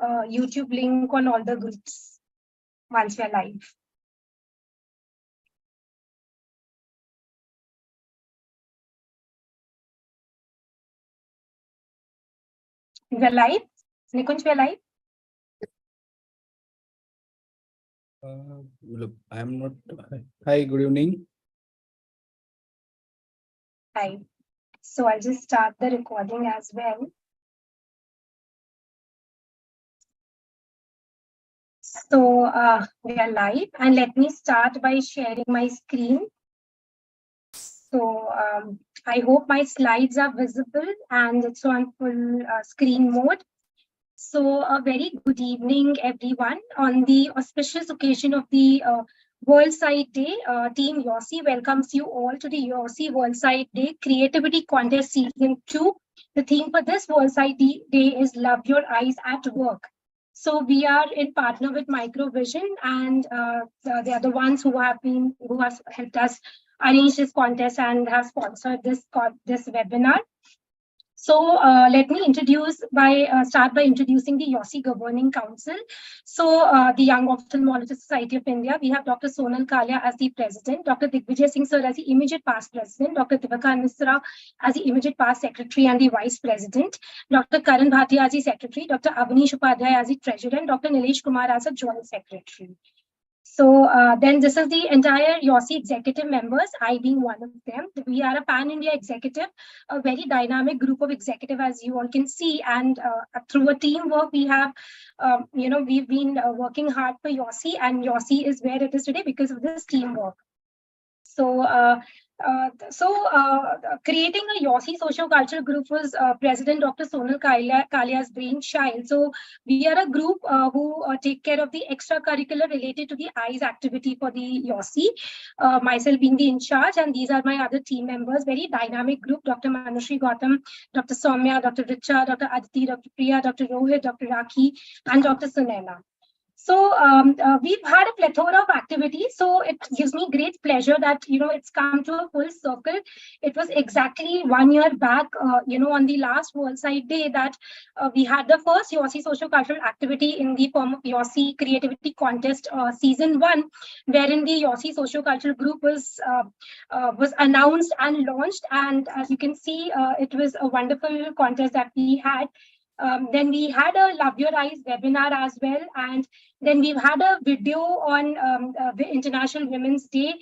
YouTube link on all the groups once we're live. We're live? Nikunj, we're live? Look, I am not. Hi, good evening. Hi. So I'll just start the recording as well. So we are live, and let me start by sharing my screen. So I hope my slides are visible and it's on full screen mode. So a very good evening, everyone. On the auspicious occasion of the World Sight Day, Team YOSI welcomes you all to the YOSI World Sight Day Creativity Contest Season 2. The theme for this World Sight Day is Love Your Eyes at Work. So we are in partner with Microvision, and they are the ones who have helped us arrange this contest and have sponsored this webinar. So let me start by introducing the YOSI Governing Council. So the Young Ophthalmologist Society of India, we have Dr. Sonal Kalia as the president, Dr. Digvijay Singh sir as the immediate past president, Dr. Divakar Misra as the immediate past secretary and the vice president, Dr. Karan Bhatia as the secretary, Dr. Avnish Upadhyay as the treasurer, and Dr. Nilesh Kumar as a joint secretary. So then this is the entire YOSI executive members, I being one of them. We are a pan-India executive, a very dynamic group of executive, as you all can see. And through a teamwork, we have, we've been working hard for YOSI, and YOSI is where it is today because of this teamwork. So creating a YOSI socio-cultural group was President Dr. Sonal Kalia's brainchild. So we are a group who take care of the extracurricular related to the eyes activity for the YOSI, myself being the in charge, and these are my other team members, very dynamic group, Dr. Manushree Gautam, Dr. Soumya, Dr. Richa, Dr. Aditi, Dr. Priya, Dr. Rohit, Dr. Rakhi, and Dr. Sunela. So we've had a plethora of activities. So it gives me great pleasure that, it's come to a full circle. It was exactly 1 year back, on the last World Sight Day that we had the first YOSI socio-cultural activity in the form of YOSI Creativity Contest Season 1, wherein the YOSI socio-cultural group was announced and launched. And as you can see, it was a wonderful contest that we had. Then we had a Love Your Eyes webinar as well. And then we've had a video on the International Women's Day.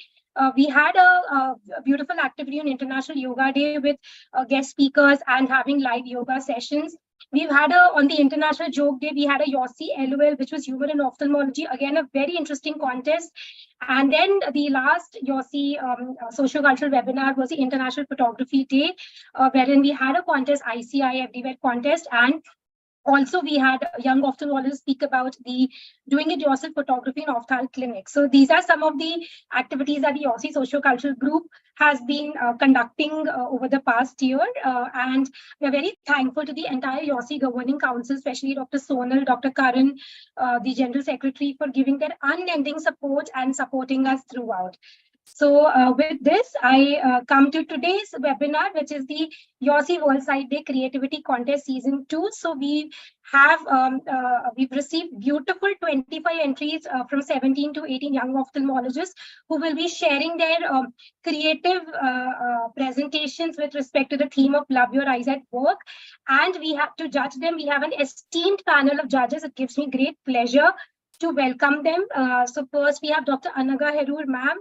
We had a beautiful activity on International Yoga Day with guest speakers and having live yoga sessions. We've had on the International Joke Day, we had a YOSI LOL, which was humor in ophthalmology. Again, a very interesting contest. And then the last YOSI socio-cultural webinar was the International Photography Day, wherein we had a contest, ICI Everywhere contest, and also we had young ophthalmologists speak about the doing it yourself photography in ophthalmic clinics. So these are some of the activities that the YOSI socio-cultural group has been conducting over the past year. And we're very thankful to the entire YOSI Governing Council, especially Dr. Sonal, Dr. Karan, the General Secretary, for giving their unending support and supporting us throughout. So with this, I come to today's webinar, which is the YOSI World Sight Day Creativity Contest Season 2. So we've received beautiful 25 entries from 17 to 18 young ophthalmologists who will be sharing their creative presentations with respect to the theme of Love Your Eyes at Work. And we have to judge them. We have an esteemed panel of judges. It gives me great pleasure to welcome them. So first we have Dr. Anaga Herur, ma'am.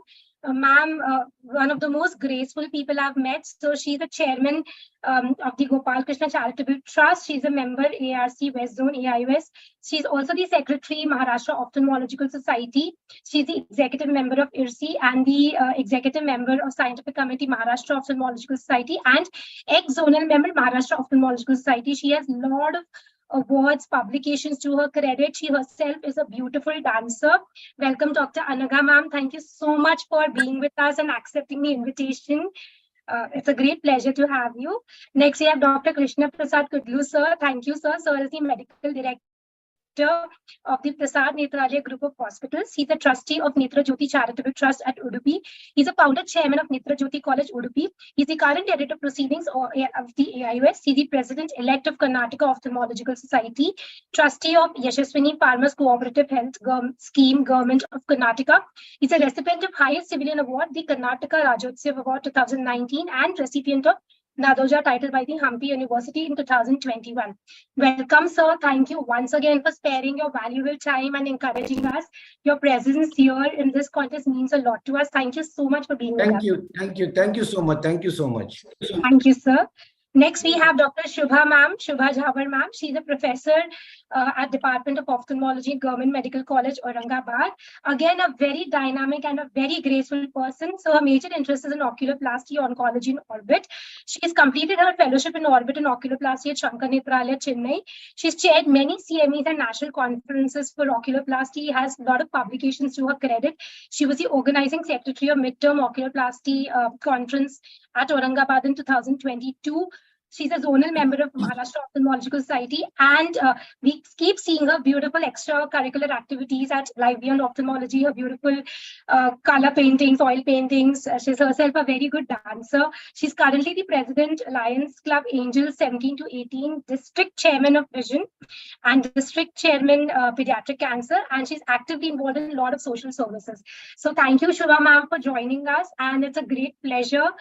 Ma'am, one of the most graceful people I've met. So she's the chairman of the Gopal Krishna Charitable Trust. She's a member ARC West Zone AIOS. She's also the secretary Maharashtra Ophthalmological Society. She's the executive member of IRSI and the executive member of Scientific Committee Maharashtra Ophthalmological Society and ex-zonal member Maharashtra Ophthalmological Society. She has a lot of awards, publications to her credit. She herself is a beautiful dancer. Welcome, Dr. Anaga, ma'am. Thank you so much for being with us and accepting the invitation. It's a great pleasure to have you. Next, we have Dr. Krishna Prasad Kudlu, sir. Thank you, sir. Sir is the medical director director of the Prasad Netralaya Group of Hospitals. He's a trustee of Netra Jyoti Charitable Trust at Udupi. He's a founder chairman of Netra Jyoti College, Udupi. He's the current editor proceedings of the AIOS. He's the president-elect of Karnataka Ophthalmological Society, trustee of Yashaswini Farmers Cooperative Health Scheme, Government of Karnataka. He's a recipient of highest civilian award, the Karnataka Rajyotsav Award 2019, and recipient of Nadoja title by the Hampi University in 2021. Welcome, sir. Thank you once again for sparing your valuable time and encouraging us. Your presence here in this contest means a lot to us. Thank you so much for being with us. Thank you so much. Thank you so much. Thank you, sir. Next, we have Dr. Shubha ma'am, Shubha Jhabbar ma'am. She's a professor at Department of Ophthalmology, Government Medical College, Aurangabad. Again, a very dynamic and a very graceful person. So her major interest is in oculoplasty, oncology, and orbit. She's completed her fellowship in orbit and oculoplasty at Shankar Netralaya, Chennai. She's chaired many CMEs and national conferences for oculoplasty, has a lot of publications to her credit. She was the organizing secretary of midterm oculoplasty conference at Aurangabad in 2022. She's a zonal member of Maharashtra Ophthalmological Society, and we keep seeing her beautiful extracurricular activities at Life Beyond Ophthalmology, her beautiful color paintings, oil paintings. She's herself a very good dancer. She's currently the president, Lions Club Angels 17 to 18, district chairman of Vision, and district chairman pediatric cancer, and she's actively involved in a lot of social services. So thank you, Shubha ma'am, for joining us, and it's a great pleasure.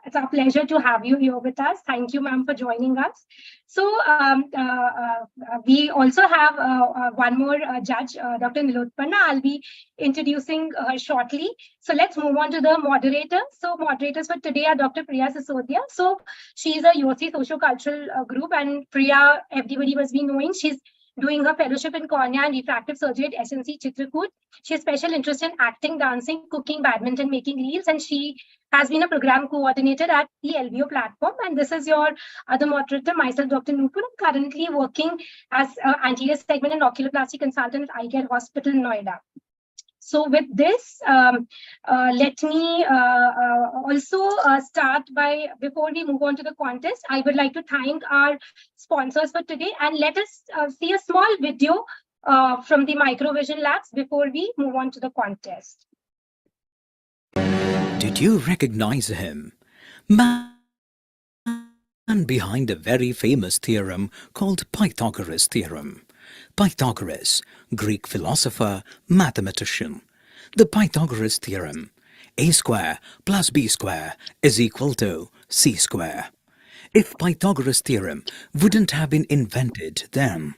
It's our pleasure to have you here with us. Thank you, ma'am, for joining us. So we also have one more judge, Dr. Nilotpanna. I'll be introducing her shortly. So let's move on to the moderator. So moderators for today are Dr. Priya Sisodia. So she's a YOSI socio-cultural group, and Priya, everybody must be knowing, she's doing her fellowship in cornea and refractive surgery at SNC Chitrakoot. She has special interest in acting, dancing, cooking, badminton, making reels, and she has been a program coordinator at the LBO platform. And this is your other moderator, myself, Dr. Nupur. I'm currently working as anterior segment and oculoplasty consultant at Eye Care Hospital, Noida. So with this, let me also start by, before we move on to the contest, I would like to thank our sponsors for today, and let us see a small video from the Microvision Labs before we move on to the contest. Did you recognize him? Man behind a very famous theorem called Pythagoras' theorem. Pythagoras, Greek philosopher, mathematician. The Pythagoras theorem, a square plus b square is equal to c square. If Pythagoras theorem wouldn't have been invented, then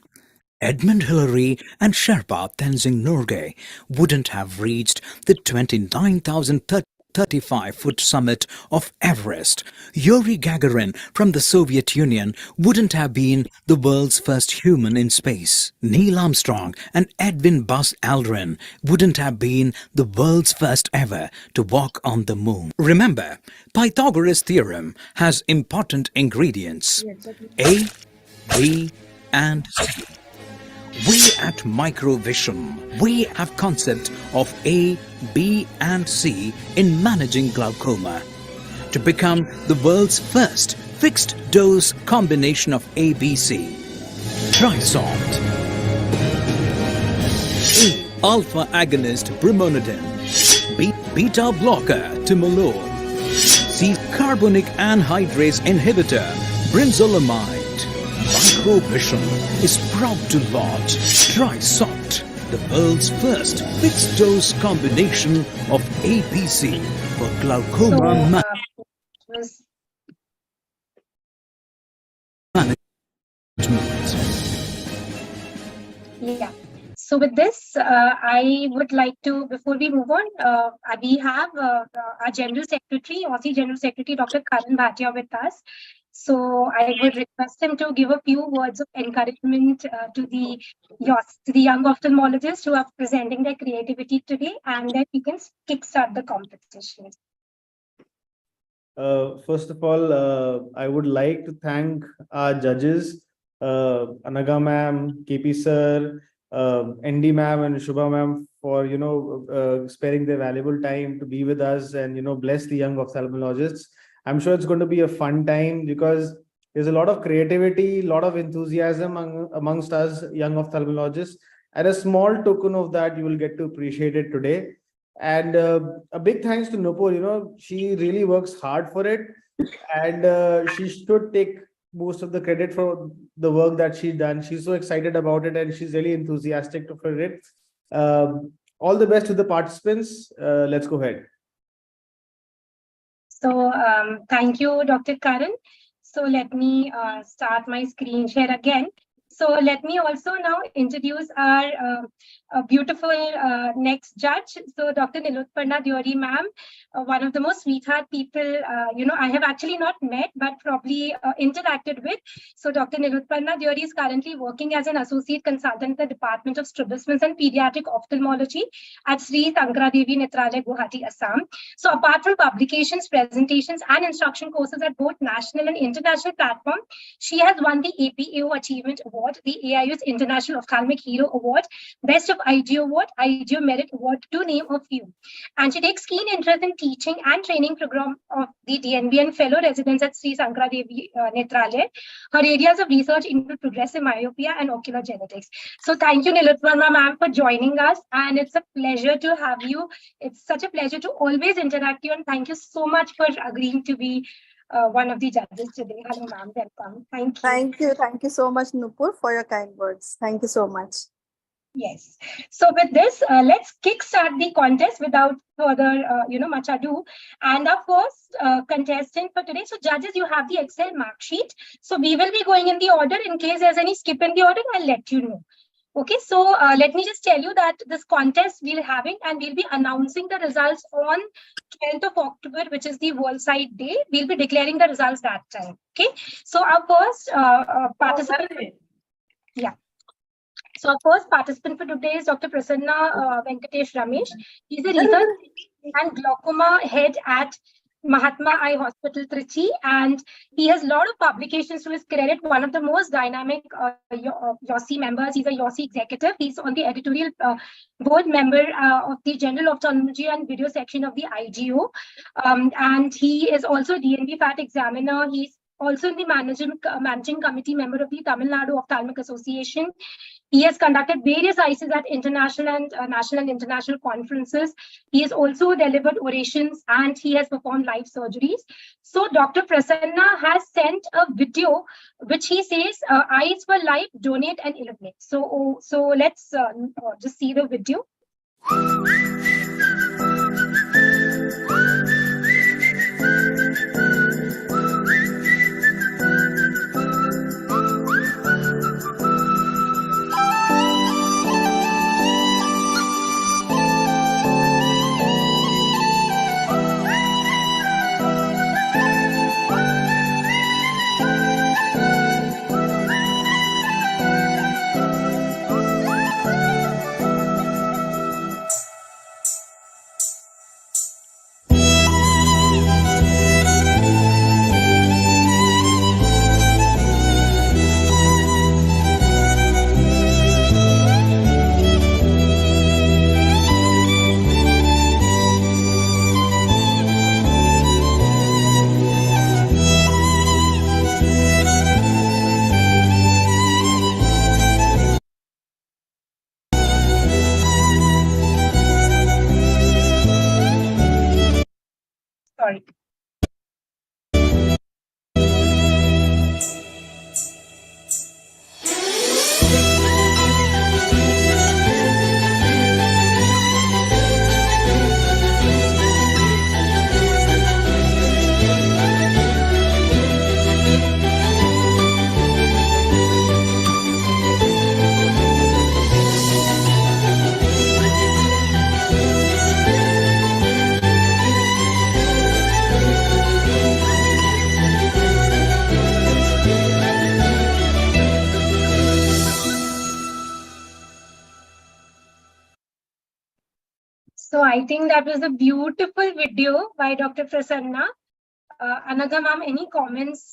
Edmund Hillary and Sherpa Tenzing Norgay wouldn't have reached the 29,035-foot summit of Everest. Yuri Gagarin from the Soviet Union wouldn't have been the world's first human in space. Neil Armstrong and Edwin Buzz Aldrin wouldn't have been the world's first ever to walk on the moon. Remember, Pythagoras' theorem has important ingredients: A, B, and C. We at Microvision, we have concept of A, B and C in managing glaucoma to become the world's first fixed dose combination of ABC. Trisoft. A, alpha agonist brimonidine. B, beta blocker timolol. C, carbonic anhydrase inhibitor brinzolamide. Microvision is proud to launch Trisoft, the world's first fixed-dose combination of ABC for glaucoma management. Yeah. So with this, I would like to, before we move on, we have our General Secretary, YOSI General Secretary, Dr. Karan Bhatia with us. So I would request him to give a few words of encouragement to the young ophthalmologists who are presenting their creativity today, and then we can kickstart the competition. First of all, I would like to thank our judges, Anaga ma'am, KP sir, ND ma'am and Shubha ma'am for, sparing their valuable time to be with us and, bless the young ophthalmologists. I'm sure it's going to be a fun time because There's a lot of creativity, a lot of enthusiasm amongst us young ophthalmologists, and a small token of that you will get to appreciate it today. And a big thanks to Nupur. She really works hard for it, and she should take most of the credit for the work that she's done. She's so excited about it, and she's really enthusiastic for it. All the best to the participants. Let's go ahead. So thank you, Dr. Karan. So let me start my screen share again. So let me also now introduce our beautiful next judge. So Dr. Nilotparna Deori ma'am, one of the most sweetheart people, I have actually not met, but probably interacted with. So Dr. Nilotparna Deori is currently working as an associate consultant at the Department of Strabismus and Pediatric Ophthalmology at Sri Sankaradevi Netralaya, Guwahati, Assam. So apart from publications, presentations, and instruction courses at both national and international platform, she has won the APAO Achievement Award, the AIU's International Ophthalmic Hero Award, Best of IGO Award, IGO Merit Award, to name a few. And she takes keen interest in teaching and training program of the DNB and fellow residents at Sri Sankaradevi Netralaya. Her areas of research include progressive myopia and ocular genetics. So thank you, Nilotparna ma'am, for joining us. And it's a pleasure to have you. It's such a pleasure to always interact with you. And thank you so much for agreeing to be one of the judges today. Hello, ma'am. Welcome. Thank you. Thank you. Thank you so much, Nupur, for your kind words. Thank you so much. Yes. So with this, let's kickstart the contest without further, much ado. And our first contestant for today. So judges, you have the Excel mark sheet. So we will be going in the order. In case there's any skip in the order, I'll let you know. Okay, so let me just tell you that this contest we're having, and we'll be announcing the results on 12th of October, which is the World Sight Day. We'll be declaring the results that time. Okay, so our first participant. Yeah. So our first participant for today is Dr. Prasanna Venkatesh Ramesh. He's a research and glaucoma head at Mahatma Eye Hospital, Trichy, and he has a lot of publications to his credit. One of the most dynamic YOSI members. He's a YOSI executive. He's on the editorial board member of the General Ophthalmology and Video section of the IGO, and he is also DNB FAT examiner. He's also in the managing committee member of the Tamil Nadu Ophthalmic Association. He has conducted various ICs at international and national and international conferences. He has also delivered orations and he has performed live surgeries. So Dr. Prasanna has sent a video which he says, eyes for life, donate and illuminate. So let's just see the video. Sorry. So I think that was a beautiful video by Dr. Prasanna. Anaga ma'am, any comments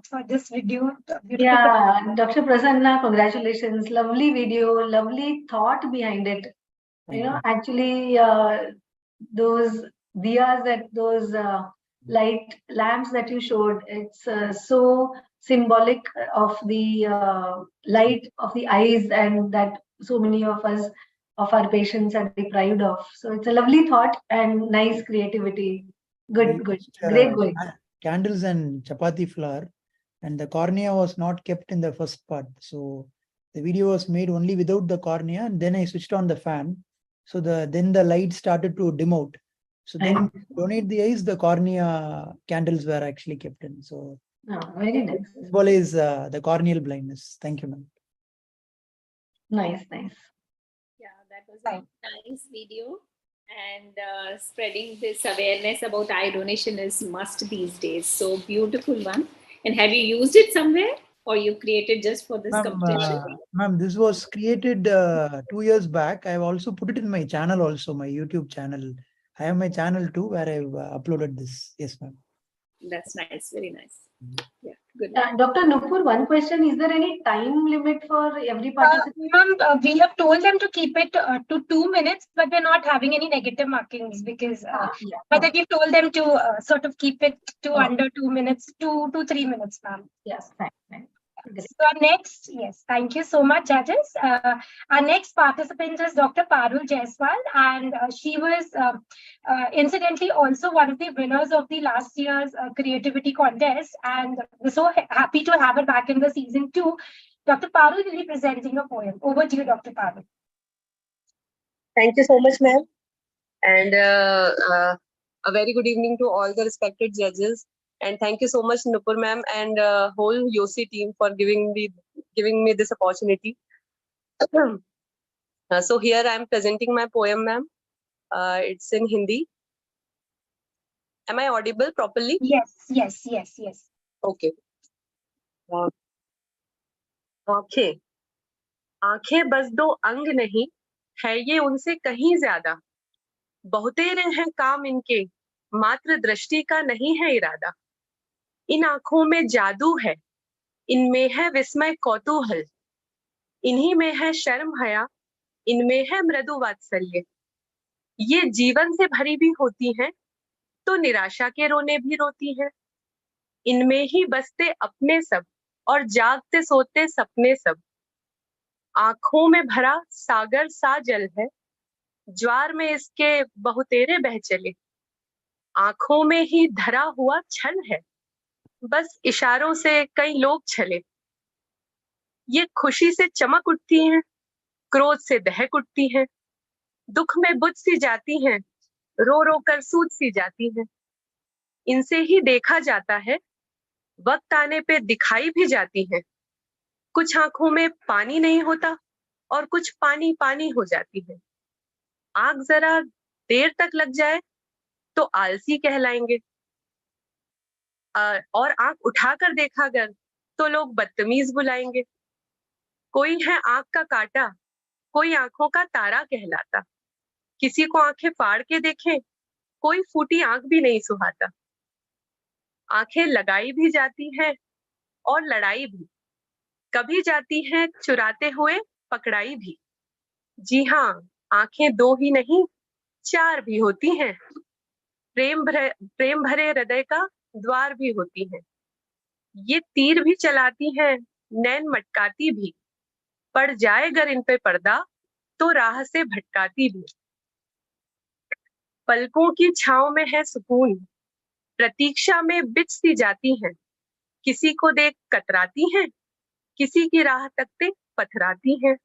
for this video? Yeah, Dr. Prasanna, congratulations. Lovely video, lovely thought behind it. Actually, those diyas, those light lamps that you showed, it's so symbolic of the light of the eyes, and that so many of us, of our patients, are deprived of. So it's a lovely thought and nice creativity. Good, good, great going. Candles and chapati flour, and the cornea was not kept in the first part. So the video was made only without the cornea, and then I switched on the fan. So then the light started to dim out. So then donate the eyes, the cornea candles were actually kept in. So Very nice. symbol is the corneal blindness. Thank you, ma'am. Nice, nice. Yeah, that was a nice video. And spreading this awareness about eye donation is must these days. So beautiful one. And have you used it somewhere, or you created just for this competition? Ma'am, this was created 2 years back. I've also put it in my channel also, my YouTube channel. I have my channel too, where I've uploaded this. Yes, ma'am. That's nice. Very nice. Yeah, good. Dr. Nupur, one question. Is there any time limit for every participant? Ma'am, we have told them to keep it to 2 minutes, but we're not having any negative markings because but we've told them to sort of keep it to under 2 minutes, 2 to 3 minutes, ma'am. Yes, fine. So next, yes, thank you so much, judges. Our next participant is Dr. Parul Jaiswal, and she was incidentally also one of the winners of the last year's creativity contest, and we're so happy to have her back in the season 2. Dr. Parul will be presenting a poem. Over to you, Dr. Parul. Thank you so much, ma'am, and a very good evening to all the respected judges. And thank you so much, Nupur ma'am, and whole YOSI team for giving me this opportunity. So here I am presenting my poem, ma'am. It's in Hindi. Am I audible properly? Yes. Okay. आंखें बस दो अंग नहीं है ये उनसे कहीं ज्यादा, बहुतेरे हैं काम इनके, मात्र दृष्टि का नहीं है इरादा। इन आंखों में जादू है, इनमें है विस्मय कौतूहल, इन्हीं में है शर्म हया, इनमें है मृदु वात्सल्य। ये जीवन से भरी भी होती हैं, तो निराशा के रोने भी रोती हैं। इनमें ही बसते अपने सब और जागते सोते सपने सब। आंखों में भरा सागर सा जल है, ज्वार में इसके बहुतेरे बह चले। आंखों में ही धरा हुआ छल है, बस इशारों से कई लोग छले। ये खुशी से चमक उठती हैं, क्रोध से दहक उठती हैं, दुख में बुझ सी जाती हैं, रो रो कर सूझ सी जाती हैं। इनसे ही देखा जाता है, वक्त आने पे दिखाई भी जाती हैं। कुछ आंखों में पानी नहीं होता और कुछ पानी पानी हो जाती है। आंख जरा देर तक लग जाए तो आलसी कहलाएंगे, और आंख उठाकर देखा अगर तो लोग बदतमीज बुलाएंगे। कोई है आंख का कांटा, कोई आंखों का तारा कहलाता। किसी को आंखें फाड़ के देखे, कोई फूटी आंख भी नहीं सुहाता। आंखें लगाई भी जाती हैं और लड़ाई भी, कभी जाती हैं चुराते हुए पकड़ाई भी। जी हाँ, आंखें दो ही नहीं 4 भी होती हैं, प्रेम भरे हृदय का द्वार भी होती हैं। ये तीर भी चलाती हैं, नैन मटकाती भी, पड़ जाए अगर इन पे पर्दा तो राह से भटकाती भी। पलकों की छांव में है सुकून, प्रतीक्षा में बिछ सी जाती हैं। किसी को देख कतराती हैं, किसी की राह तकते पथराती हैं।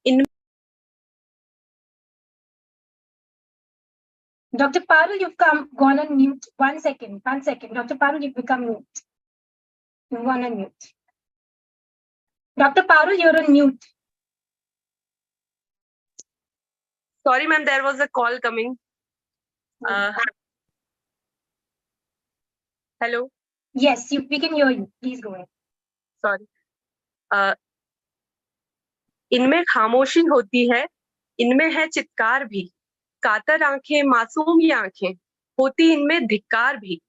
इन Dr. Parul, you've gone on mute. One second. Dr. Parul, you've become mute. You've gone on mute. Dr. Parul, you're on mute. Sorry, ma'am, there was a call coming. Hello? Yes, we can hear you. Please go ahead. Sorry. इनमें खामोशी होती है, इनमें है चित्कार भी। कातर आंखें, मासूम ये आंखें, होती इनमें धिक्कार भी।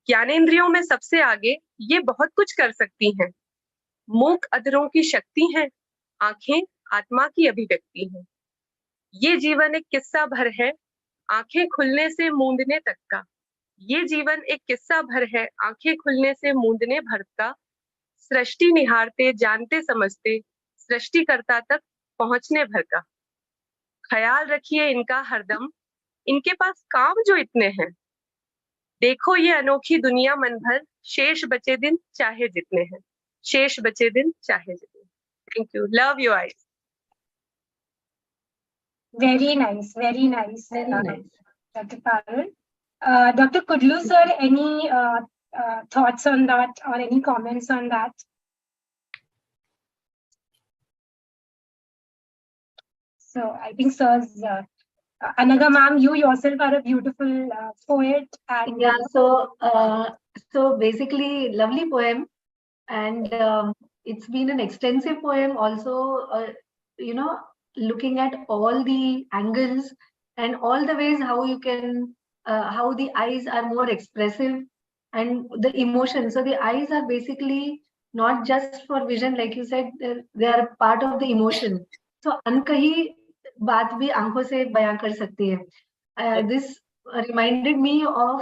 ज्ञानेंद्रियों में सबसे आगे ये बहुत कुछ कर सकती हैं। मूक अधरों की शक्ति है, आंखें आत्मा की अभिव्यक्ति है। ये जीवन एक किस्सा भर है, आंखें खुलने से मूंदने तक का। ये जीवन एक किस्सा भर है, आंखें खुलने से मूंदने भर का, सृष्टि निहारते जानते समझते सृष्टिकर्ता तक पहुंचने भर का। ख्याल रखिए इनका हरदम, इनके पास काम जो इतने हैं। देखो ये अनोखी दुनिया मन भर, शेष बचे दिन चाहे जितने हैं, शेष बचे दिन चाहे जितने। Thank you, love you eyes. Very nice, very nice. Very nice. Dr. Parul. Dr. Kudlu sir, any thoughts on that or any comments on that? So I think sirs, Anaga ma'am, you yourself are a beautiful poet and Yeah, so basically, lovely poem, and it's been an extensive poem also, you know, looking at all the angles and all the ways how you can, how the eyes are more expressive and the emotion. So the eyes are basically not just for vision, like you said, they are part of the emotion. So अनकही बात भी आंखों से बयां कर सकती है. This reminded me of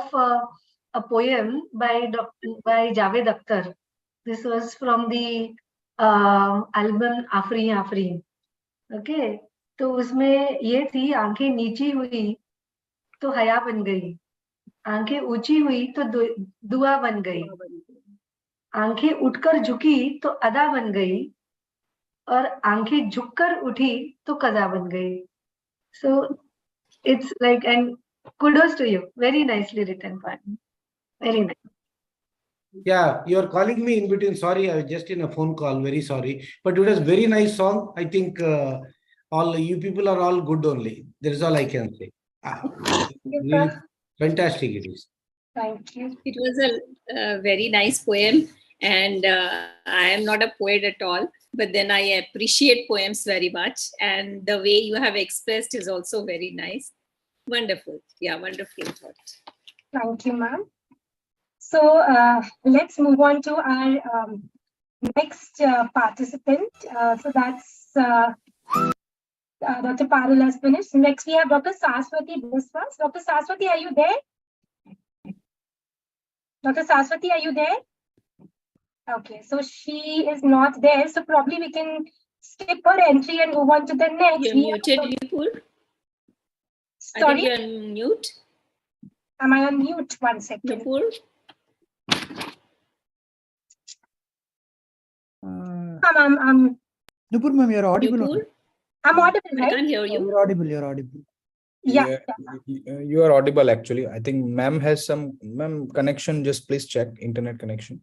a poem by Javed Akhtar. This was from the album Afri Afri. Okay, तो उसमें ये थी, आंखें नीची हुई तो हया बन गई, आंखें ऊंची हुई तो दुआ बन गई, आंखें उठकर झुकी तो अदा बन गई, और आंखें झुककर उठी तो कजा बन गई. So it's like, and kudos to you, very nicely written poem, very nice. Yeah, you're calling me in between. Sorry, I was just in a phone call. Very sorry. But it was very nice song. I think all you people are all good only. That is all I can say. Really fantastic it is. thank you. It was a very nice poem, and I am not a poet at all, but then I appreciate poems very much, and the way you have expressed is also very nice. Wonderful. Yeah, wonderful thought. Thank you, ma'am. So let's move on to our next participant. So that's Dr. Parul has finished. Next, we have Dr. Saraswati Biswas. Dr. Saraswati, are you there? Dr. Saraswati, are you there? Okay, so she is not there. So probably we can skip her entry and move on to the next. You're muted, Vipul. I think Sorry, you're on mute. am I on mute? One second. Vipul. I'm Nupur ma'am, you're audible. Vipul, audible, I right? can't hear you. You're audible, you're audible. Yeah. You are audible actually. I think ma'am has some connection. Just please check internet connection.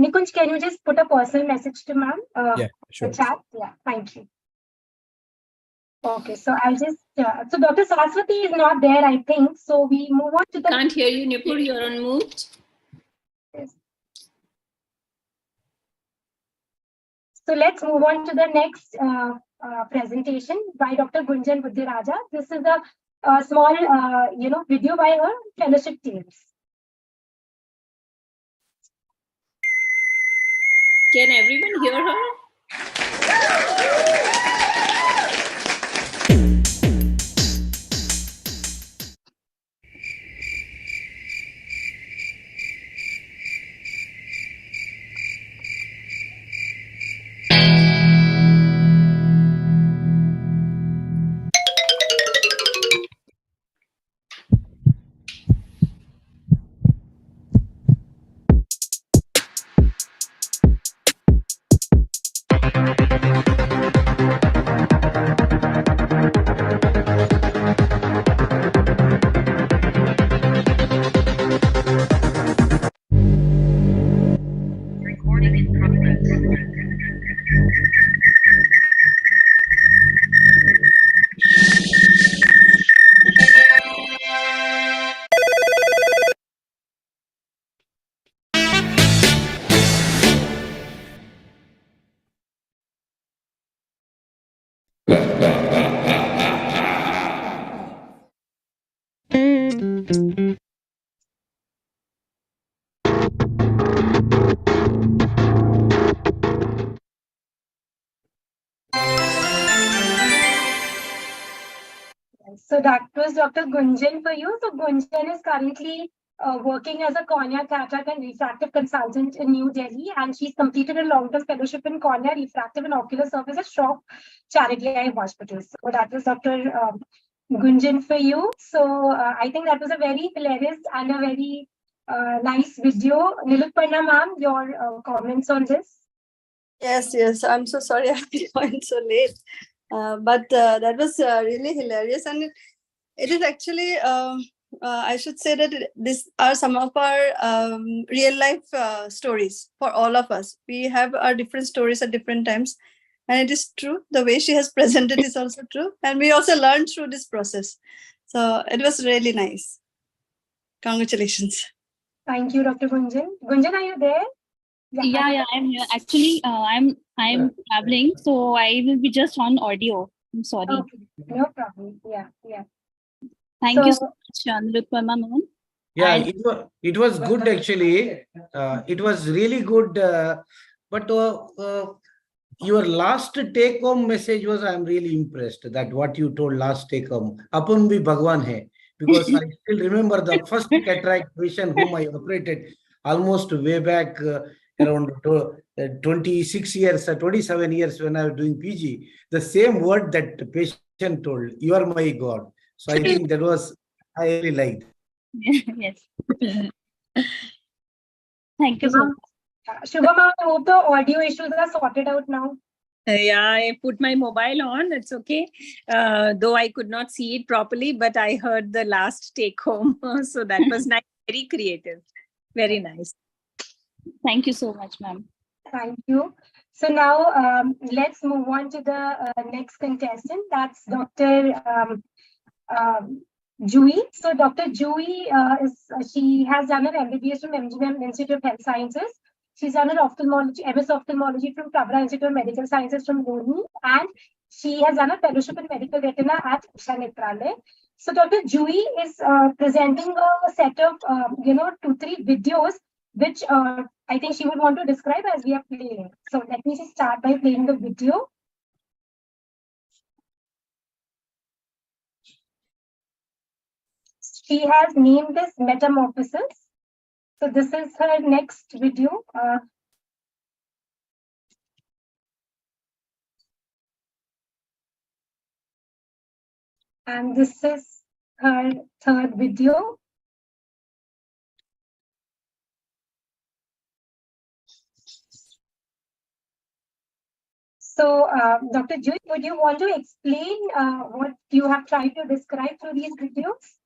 Nikunj, can you just put a personal message to ma'am? Yeah, sure. The chat? Yeah, thank you. Okay, so I'll just, so Dr. Saraswati is not there, I think. So we move on to the. Can't hear you, Nipur. You're on mute. So let's move on to the next presentation by Dr. Gunjan Buddhiraja. This is a small, video by her fellowship teams. Can everyone hear her? So that was Dr. Gunjan for you. So Gunjan is currently working as a cornea, cataract and refractive consultant in New Delhi, and she's completed a long-term fellowship in cornea, refractive and ocular services from Charity Eye Hospitals. So that was Dr. Gunjan for you. So I think that was a very hilarious and a very nice video. Nilutparna ma'am, your comments on this? Yes. I'm so sorry I joined so late. But that was really hilarious. And it is actually, I should say that these are some of our real life stories for all of us. We have our different stories at different times. And it is true. The way she has presented is also true. And we also learned through this process. So it was really nice. Congratulations. Thank you, Dr. Gunjan. Gunjan, are you there? Yeah, I'm here. Actually, I'm traveling, so I will be just on audio. I'm sorry. Okay, no problem. Yeah. Thank you so much, Nilutparna ma'am. Yeah, And it was good actually. It was really good. But your last take-home message was, I'm really impressed that what you told last take-home. Apan bhi Bhagwan hai. Because I still remember the first cataract patient whom I operated almost way back around 26 years, 27 years when I was doing PG. The same word that the patient told, you are my God. So I think that was, I really liked. yes. Thank you so much. Shubham, I hope the audio issues are sorted out now. Yeah, I put my mobile on. It's okay. Though I could not see it properly, but I heard the last take home. So that was nice. Very creative. Very nice. Thank you so much, ma'am. Thank you. So now let's move on to the next contestant. That's Dr. Jui. So Dr. Jui she has done her MBBS from MGM Institute of Health Sciences. She's done her ophthalmology, MS ophthalmology from Pravra Institute of Medical Sciences from Loni, and she has done a fellowship in medical retina at Isha Netralaya. So Dr. Jui is presenting a set of 2-3 videos, which I think she would want to describe as we are playing. So let me just start by playing the video. She has named this Metamorphosis. So this is her next video. And this is her third video. So, Dr. Jui, would you want to explain what you have tried to describe through these videos?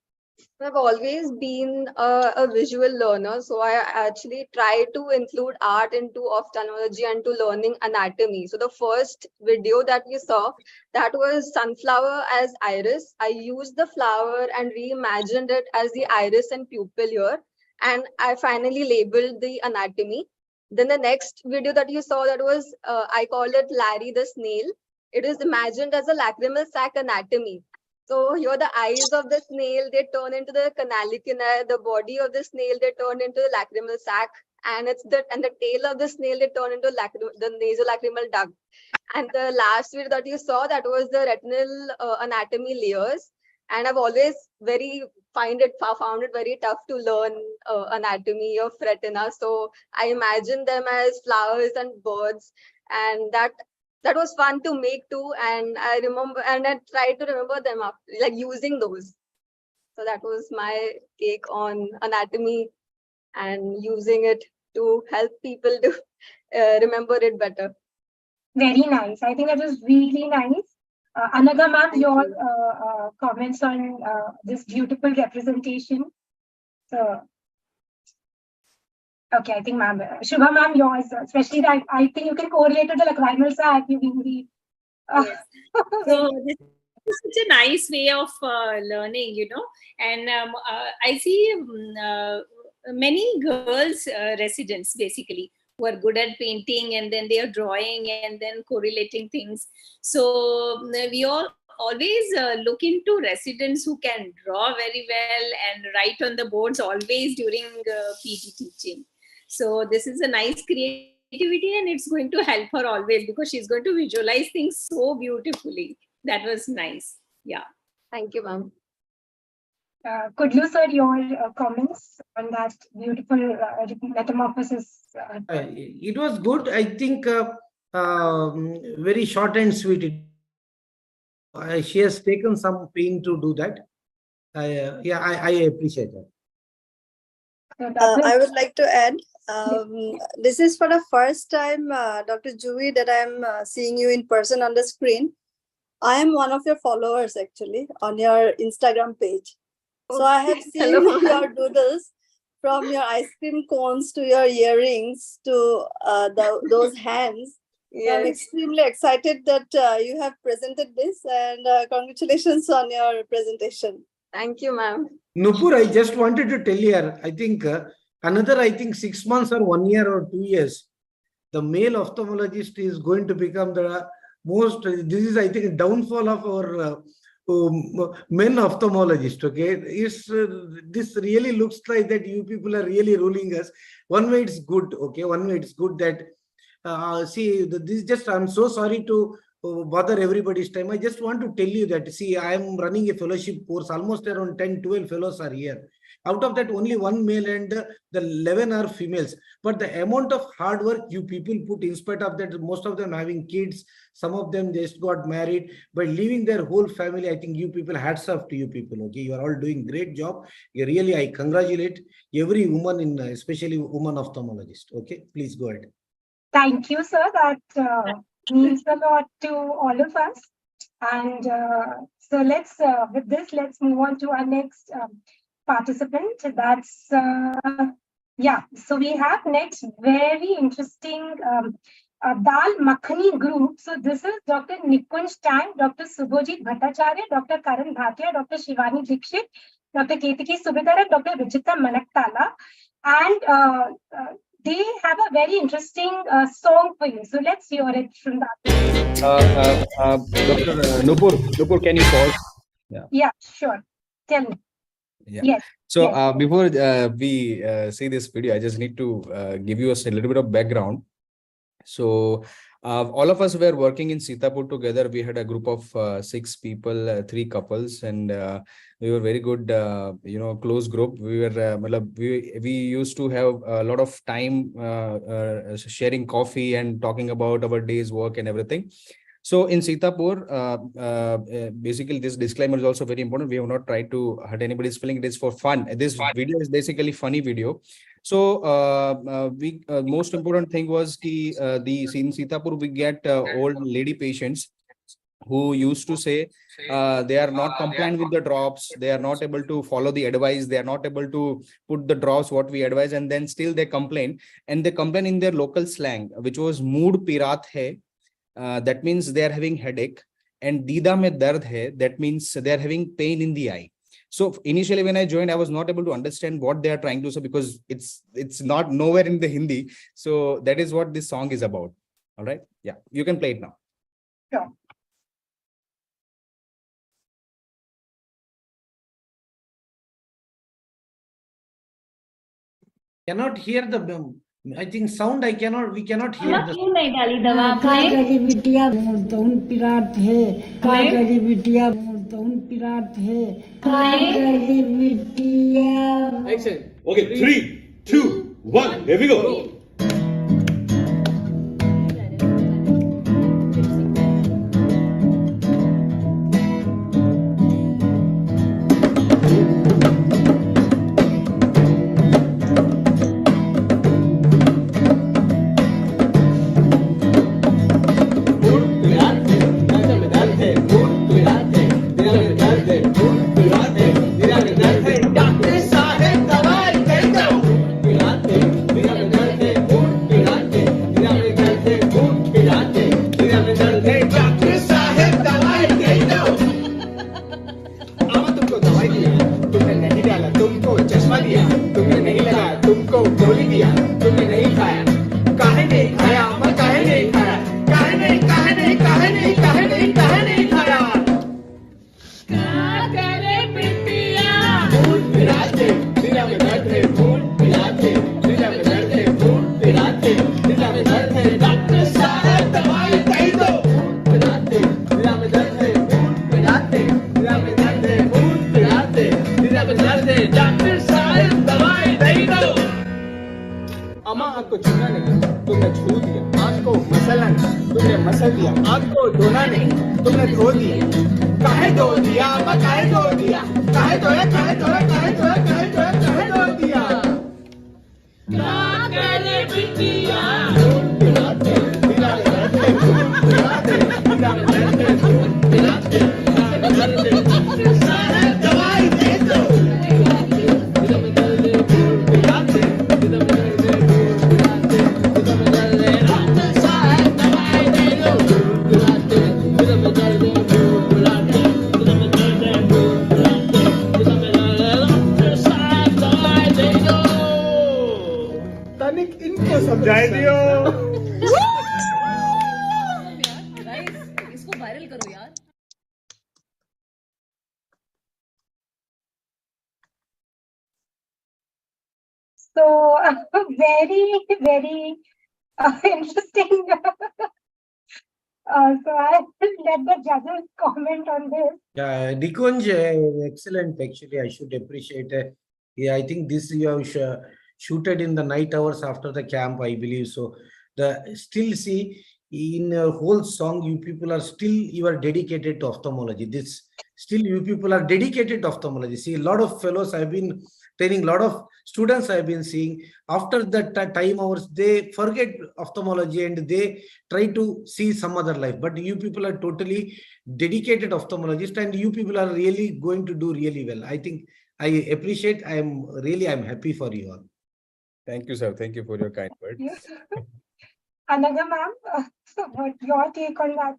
I've always been a visual learner, so I actually try to include art into ophthalmology and to learning anatomy. So the first video that you saw, that was sunflower as iris. I used the flower and reimagined it as the iris and pupil here, and I finally labeled the anatomy. Then the next video that you saw, that was, I called it Larry the Snail. It is imagined as a lacrimal sac anatomy. So here the eyes of the snail, they turn into the canalicular, the body of the snail, they turn into the lacrimal sac, and the tail of the snail, they turn into the nasolacrimal duct. And the last video that you saw, that was the retinal anatomy layers. And I've always found it very tough to learn anatomy of retina. So I imagine them as flowers and birds, and that was fun to make too. And I remember, and I tried to remember them after, like using those. So that was my take on anatomy and using it to help people to remember it better. Very nice. I think that was really nice. Anaga ma'am, your comments on this beautiful representation. So, okay, I think ma'am, Shubha ma'am, yours, especially that I think you can correlate to the lacrimal sac. Yes. So this is such a nice way of learning, and I see many girls residents basically who are good at painting, and then they are drawing and then correlating things. So we all always look into residents who can draw very well and write on the boards always during PG teaching. So this is a nice creativity, and it's going to help her always because she's going to visualize things so beautifully. That was nice. Yeah. Thank you, ma'am. Kudlu sir, your comments on that beautiful metamorphosis. It was good. I think very short and sweet. She has taken some pain to do that. I appreciate that. I would like to add, this is for the first time, Dr. Juvi, that I'm seeing you in person on the screen. I am one of your followers actually on your Instagram page. So I have seen your doodles, from your ice cream cones to your earrings to those hands. Yes. I'm extremely excited that you have presented this, and congratulations on your presentation. Thank you, ma'am. Nupur, I just wanted to tell you, I think another 6 months or 1 year or 2 years, the male ophthalmologist is going to become the most, this is, I think, a downfall of our men ophthalmologist. Okay, this really looks like that you people are really ruling us. One way it's good. Okay, one way it's good that this just, I'm so sorry to bother everybody's time. I just want to tell you that, see, I am running a fellowship course. Almost around 10-12 fellows are here. Out of that, only one male and the 11 are females. But the amount of hard work you people put, in spite of that, most of them having kids, some of them just got married, but leaving their whole family, I think you people, hats off to you people. Okay, you are all doing great job. Really, I congratulate every woman, in especially woman ophthalmologist. Okay, please go ahead. Thank you, sir. That means a lot to all of us. And so let's, with this, let's move on to our next participant. That's, yeah, so we have next very interesting Dal Makhani group. So this is Dr. Nikunj Tang, Dr. Subhojit Bhattacharya, Dr. Karan Bhatia, Dr. Shivani Dikshit, Dr. Ketiki Subedar, and Dr. Vichitra Manaktala. And they have a very interesting song for you. So let's hear it from that. Dr. Nupur, can you pause? Yeah, sure. Tell me. Yeah. Yes. So yes. before we see this video, I just need to give you a little bit of background. So all of us were working in Sitapur together. We had a group of 6 people, 3 couples, and we were very good, close group. We were we used to have a lot of time sharing coffee and talking about our day's work and everything. So in Sitapur, basically this disclaimer is also very important. We have not tried to hurt anybody's feeling. It is for fun. This video is basically funny video. So most important thing was in Sitapur we get old lady patients who used to say they are not compliant with the drops, they are not able to follow the advice, they are not able to put the drops what we advise, and then still they complain, and they complain in their local slang, which was mood pirat hai. That means they are having headache, and dida mein dard hai, that means they are having pain in the eye. So initially when I joined, I was not able to understand what they are trying to say, because it's not nowhere in the Hindi. So that is what this song is about. All right. Yeah, you can play it now. Sure. Cannot hear the, I think sound, we cannot hear the क्यों नहीं डाली दवा आपने? बिटिया तौन पिरात है, का करी बिटिया तौन पिरात है, का करी बिटिया. Excellent. Okay, 3, 2, 1, here we go. को छूना नहीं तुमने छू दिया, आँख को मसलना नहीं तुमने मसल दिया, आँख को धोना नहीं तुमने धो दिया, काहे धो दिया, काहे धो दिया, काहे धोया, काहे धोया, काहे धोया, काहे धोया, काहे धो दिया। क्या करे बिटिया, पिलाते पिलाते पिलाते पिलाते पिलाते दवाई दे दो। तनिक इनको समझाई दियो। इसको वायरल करो यार। So very interesting. So I will let the judges comment on this. Yeah, Nikunj, excellent. Actually, I should appreciate. Yeah, I think this you have shooted in the night hours after the camp, I believe. So the still see in a whole song, you people are still you are dedicated to ophthalmology. This still you people are dedicated to ophthalmology. See, a lot of fellows I've been training, a lot of students I've been seeing after that time hours, they forget ophthalmology and they try to see some other life. But you people are totally dedicated ophthalmologist and you people are really going to do really well. I think I appreciate, I'm happy for you all. Thank you, sir. Thank you for your kind words. Anaga ma'am, what your take on that?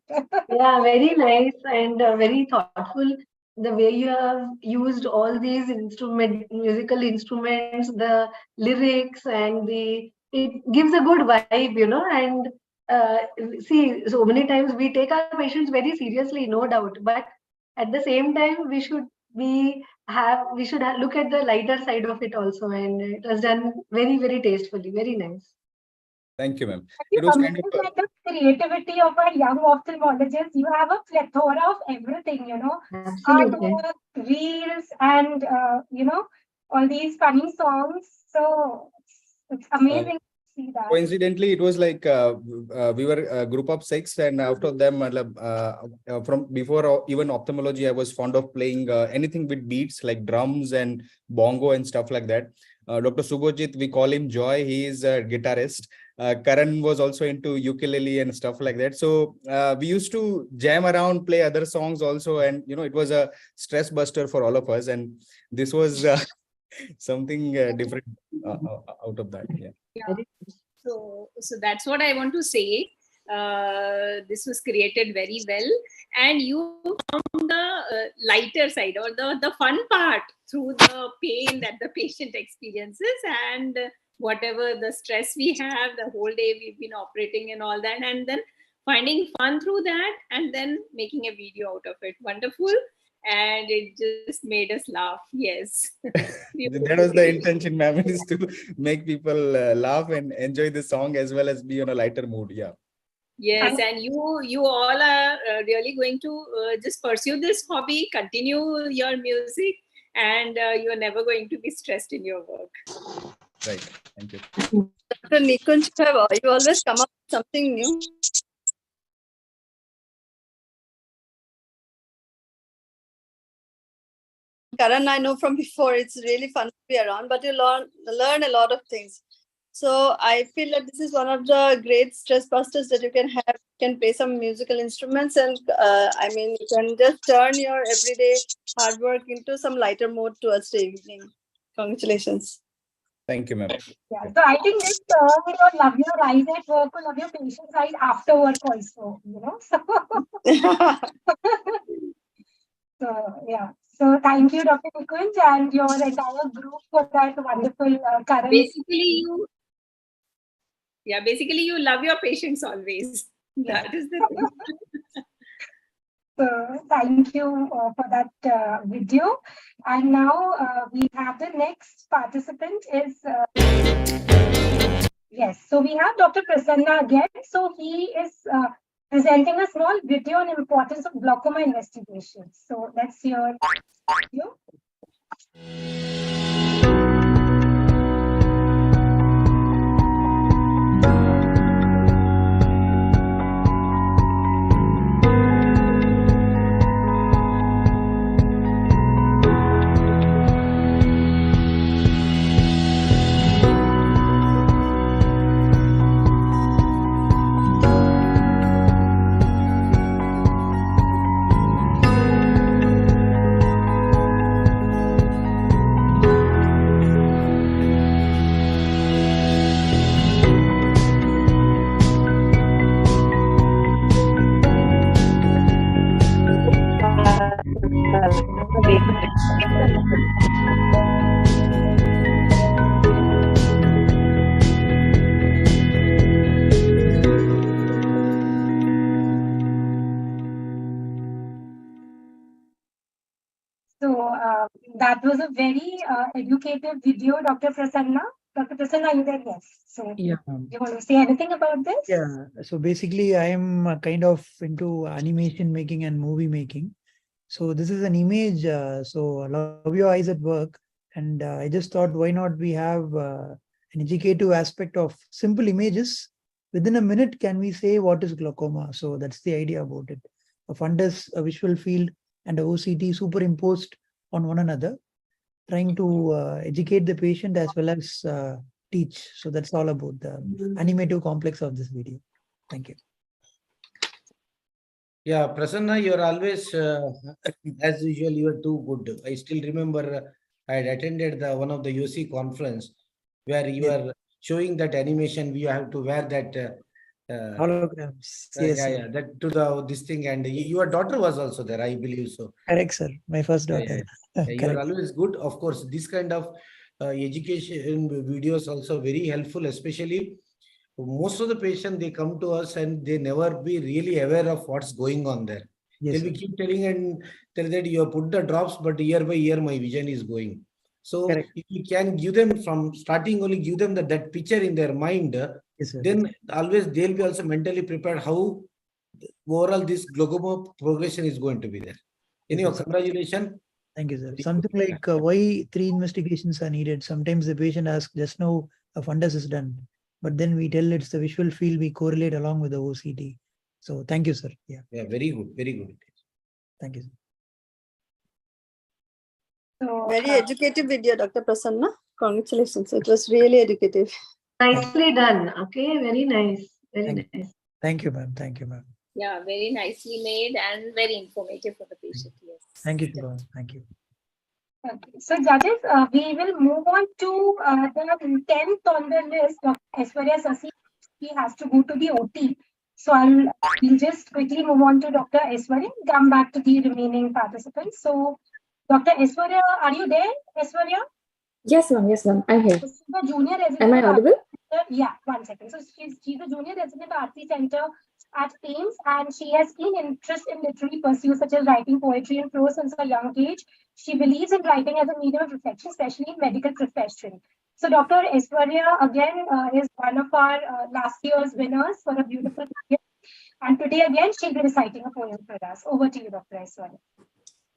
Yeah, very nice and very thoughtful. The way you have used all these musical instruments, the lyrics, and it gives a good vibe, you know. And see, so many times we take our patients very seriously, no doubt. But at the same time, we should look at the lighter side of it also. And it was done very tastefully, very nice. Thank you, ma'am. It It was kind of the creativity of a young ophthalmologist. You have a plethora of everything, you know, Absolutely. artwork, reels, and you know, all these funny songs. So it's amazing to see that. coincidentally, it was like we were a group of 6, and out of them, from before even ophthalmology, I was fond of playing anything with beats like drums and bongo and stuff like that. Dr. Subhojit, we call him Joy. He is a guitarist. Karan was also into ukulele and stuff like that. So we used to jam around, play other songs also, and you know, it was a stress buster for all of us. And this was something different out of that. Yeah. So that's what I want to say. This was created very well, and you found the lighter side or the fun part through the pain that the patient experiences and whatever the stress we have the whole day we've been operating and all that, and then finding fun through that and then making a video out of it. Wonderful. And it just made us laugh. Yes. That was the intention, ma'am, is to make people laugh and enjoy the song as well as be on a lighter mood. Yeah. Yes, and you all are really going to just pursue this hobby, continue your music, and you are never going to be stressed in your work. Right. Thank you. Dr. Nikunj, you always come up with something new. Karan, I know from before, it's really fun to be around, but you learn a lot of things. So I feel that this is one of the great stress busters that you can have. You can play some musical instruments, and I mean, you can just turn your everyday hard work into some lighter mode towards the evening. Congratulations. Thank you, ma'am. Yeah, so I think this will love your eyes at work or love your patient's eyes after work also, you know. So yeah. So thank you, Dr. Nikunj, and your entire group for that wonderful current. Basically you love your patients always. Yeah. That is the thing. So thank you for that video. And now we have the next participant is, yes, so we have Dr. Prasanna again. So he is presenting a small video on importance of glaucoma investigation. So let's hear you. So that was a very educative video, Dr. Prasanna. Dr. Prasanna, are you there? Yes. So Yeah. do you want to say anything about this? Yeah. So basically, I am kind of into animation making and movie making. So this is an image. So Love Your Eyes at Work, and I just thought, why not we have an educative aspect of simple images. Within a minute, can we say what is glaucoma? So that's the idea about it. A fundus, a visual field, and a OCT superimposed on one another, trying to educate the patient as well as teach. So that's all about the animative complex of this video. Thank you. Yeah, Prasanna, you're always, as usual, you are too good. I still remember I had attended one of the YOSI conference where you are showing that animation. We have to wear that holograms. Yes, yeah, that to this thing, and your daughter was also there, I believe so. Correct, sir. My first Yeah, daughter. you are always good. Of course, this kind of education videos also very helpful, especially most of the patients, they come to us and they never be really aware of what's going on there. Yes, They'll be keep telling and tell that you have put the drops, but year by year my vision is going. So Correct. if you can give them from starting, only give them that picture in their mind, Yes, sir. then always they'll be also mentally prepared how overall this glaucoma progression is going to be there. Anyway, Yes, sir. congratulations. Thank you, sir. Something like why 3 investigations are needed. Sometimes the patient asks, just now a fundus is done, but then we tell it's the visual field we correlate along with the OCT. So thank you, sir. Yeah. Yeah, very good, very good. Thank you, sir. So, Very educative video, Dr. Prasanna. Congratulations. It was really educative. Nicely done. Okay, very nice. Very nice. Thank you, ma'am. Thank you, ma'am. Yeah, very nicely made and very informative for the patient. Yes. Thank you, Shubha. Thank you. Okay. So, judges, we will move on to the 10th on the list of Aishwarya Sasi. He has to go to the OT. So, we'll just quickly move on to Dr. Aishwarya, come back to the remaining participants. So, Dr. Aishwarya, are you there, Aishwarya? Yes, ma'am. Yes, ma'am. I'm here. She's the junior resident. Am I audible? Yeah, 1 second. So she's a junior resident at RC Center at Ames, and she has keen interest in literary pursuits such as writing poetry and prose since a young age. She believes in writing as a medium of reflection, especially in medical profession. So Dr. Aishwarya again is one of our last year's winners for a beautiful poem. And today again she'll be reciting a poem for us. Over to you, Dr. Aishwarya.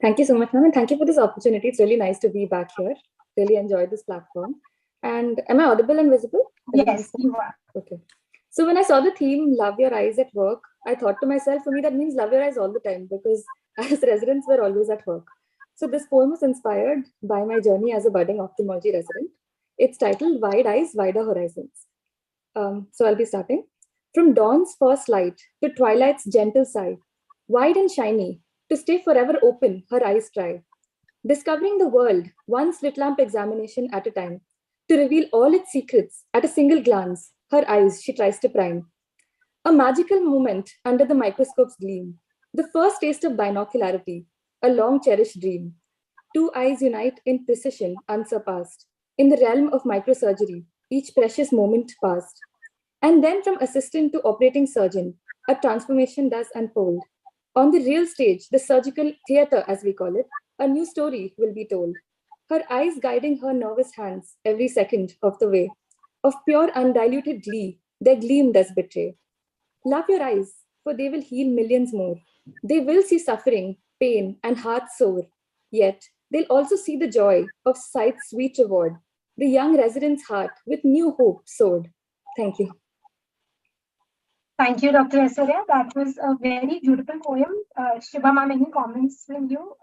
Thank you so much, ma'am. And thank you for this opportunity. It's really nice to be back here. Really enjoyed this platform. And am I audible and visible? Yes, you are. Okay. So when I saw the theme, Love Your Eyes at Work, I thought to myself, for me, that means love your eyes all the time because as residents, we're always at work. So this poem was inspired by my journey as a budding ophthalmology resident. It's titled Wide Eyes, Wider Horizons. So I'll be starting. From dawn's first light to twilight's gentle sigh, wide and shiny, to stay forever open, her eyes try. Discovering the world, one slit lamp examination at a time, to reveal all its secrets at a single glance, her eyes she tries to prime. A magical moment under the microscope's gleam, the first taste of binocularity, a long cherished dream. Two eyes unite in precision unsurpassed. In the realm of microsurgery, each precious moment passed. And then from assistant to operating surgeon, a transformation does unfold. On the real stage, the surgical theater, as we call it, a new story will be told. Her eyes guiding her nervous hands every second of the way. Of pure undiluted glee, their gleam does betray. Love your eyes, for they will heal millions more. They will see suffering, pain, and heart sore. Yet, they'll also see the joy of sight's sweet reward. The young resident's heart with new hope soared. Thank you. Thank you, Dr. Aishwarya. That was a very beautiful poem. Shubha ma'am, any comments from you?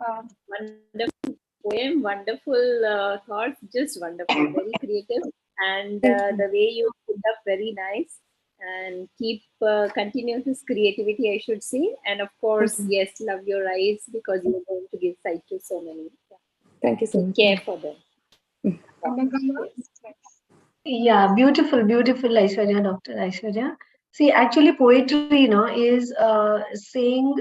Wonderful poem, wonderful thoughts, just wonderful, very creative. And the way you put up, very nice. And keep continue this creativity, I should say. And of course, yes, love your eyes because you're going to give sight to so many. Thank you so much. Care for them. Yeah, beautiful, beautiful, Aishwarya, Dr. Aishwarya. See, actually, poetry, is saying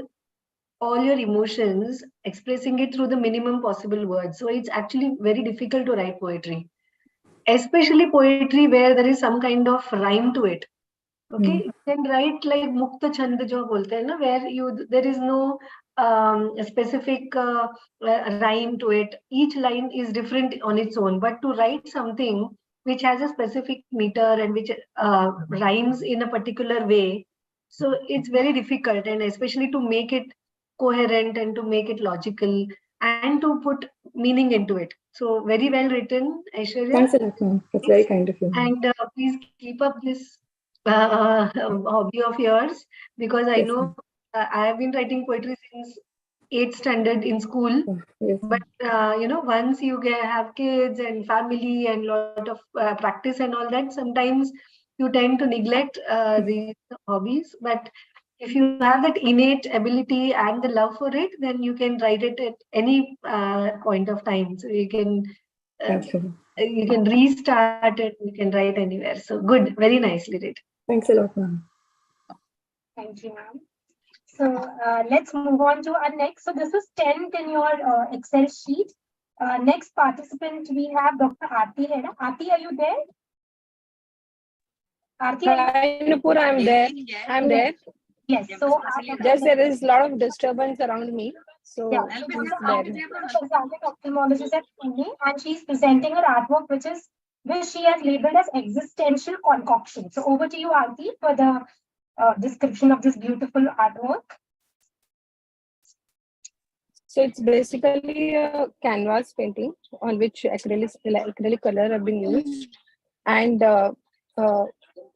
all your emotions, expressing it through the minimum possible words. So it's actually very difficult to write poetry, especially poetry where there is some kind of rhyme to it. Okay, you can write like mukta chand jo bolte hai na, where there is no specific rhyme to it. Each line is different on its own, but to write something which has a specific meter and which rhymes in a particular way, so it's very difficult, and especially to make it coherent and to make it logical and to put meaning into it. So very well written, Aishwarya. Thanks a lot, ma'am. That's very kind of you. And please keep up this hobby of yours, because I Yes, know I have been writing poetry since 8th standard in school. Yes. But once you have kids and family and lot of practice and all that, sometimes you tend to neglect these hobbies. But if you have that innate ability and the love for it, then you can write it at any point of time. So you can restart it. You can write anywhere. So good, very nicely written. Thanks a lot, ma'am. Thank you, ma'am. So let's move on to our next. So this is 10th in your Excel sheet. Next participant, we have Dr. Aarti here. Aarti, are you there? Aarti, Hi, Nupur, I'm there. I'm there. Yes. So just there is a lot of disturbance around me. So yeah, please Aarti bear. is a consultant ophthalmologist at Pune, and she's presenting her artwork, which she has labeled as existential concoction. So over to you, Aarti, for the description of this beautiful artwork. So it's basically a canvas painting on which acrylic color have been used. And if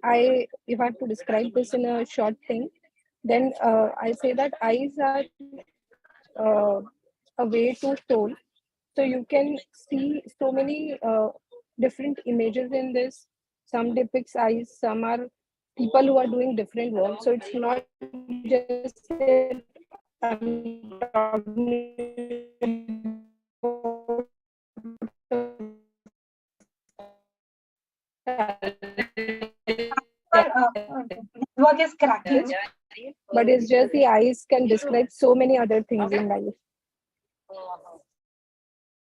I have to describe this in a short thing, then I say that eyes are a way to soul. So you can see so many different images in this. Some depicts eyes, some are people who are doing different work. So it's not just that I'm Network is cracking. But it's just the eyes can describe so many other things in life.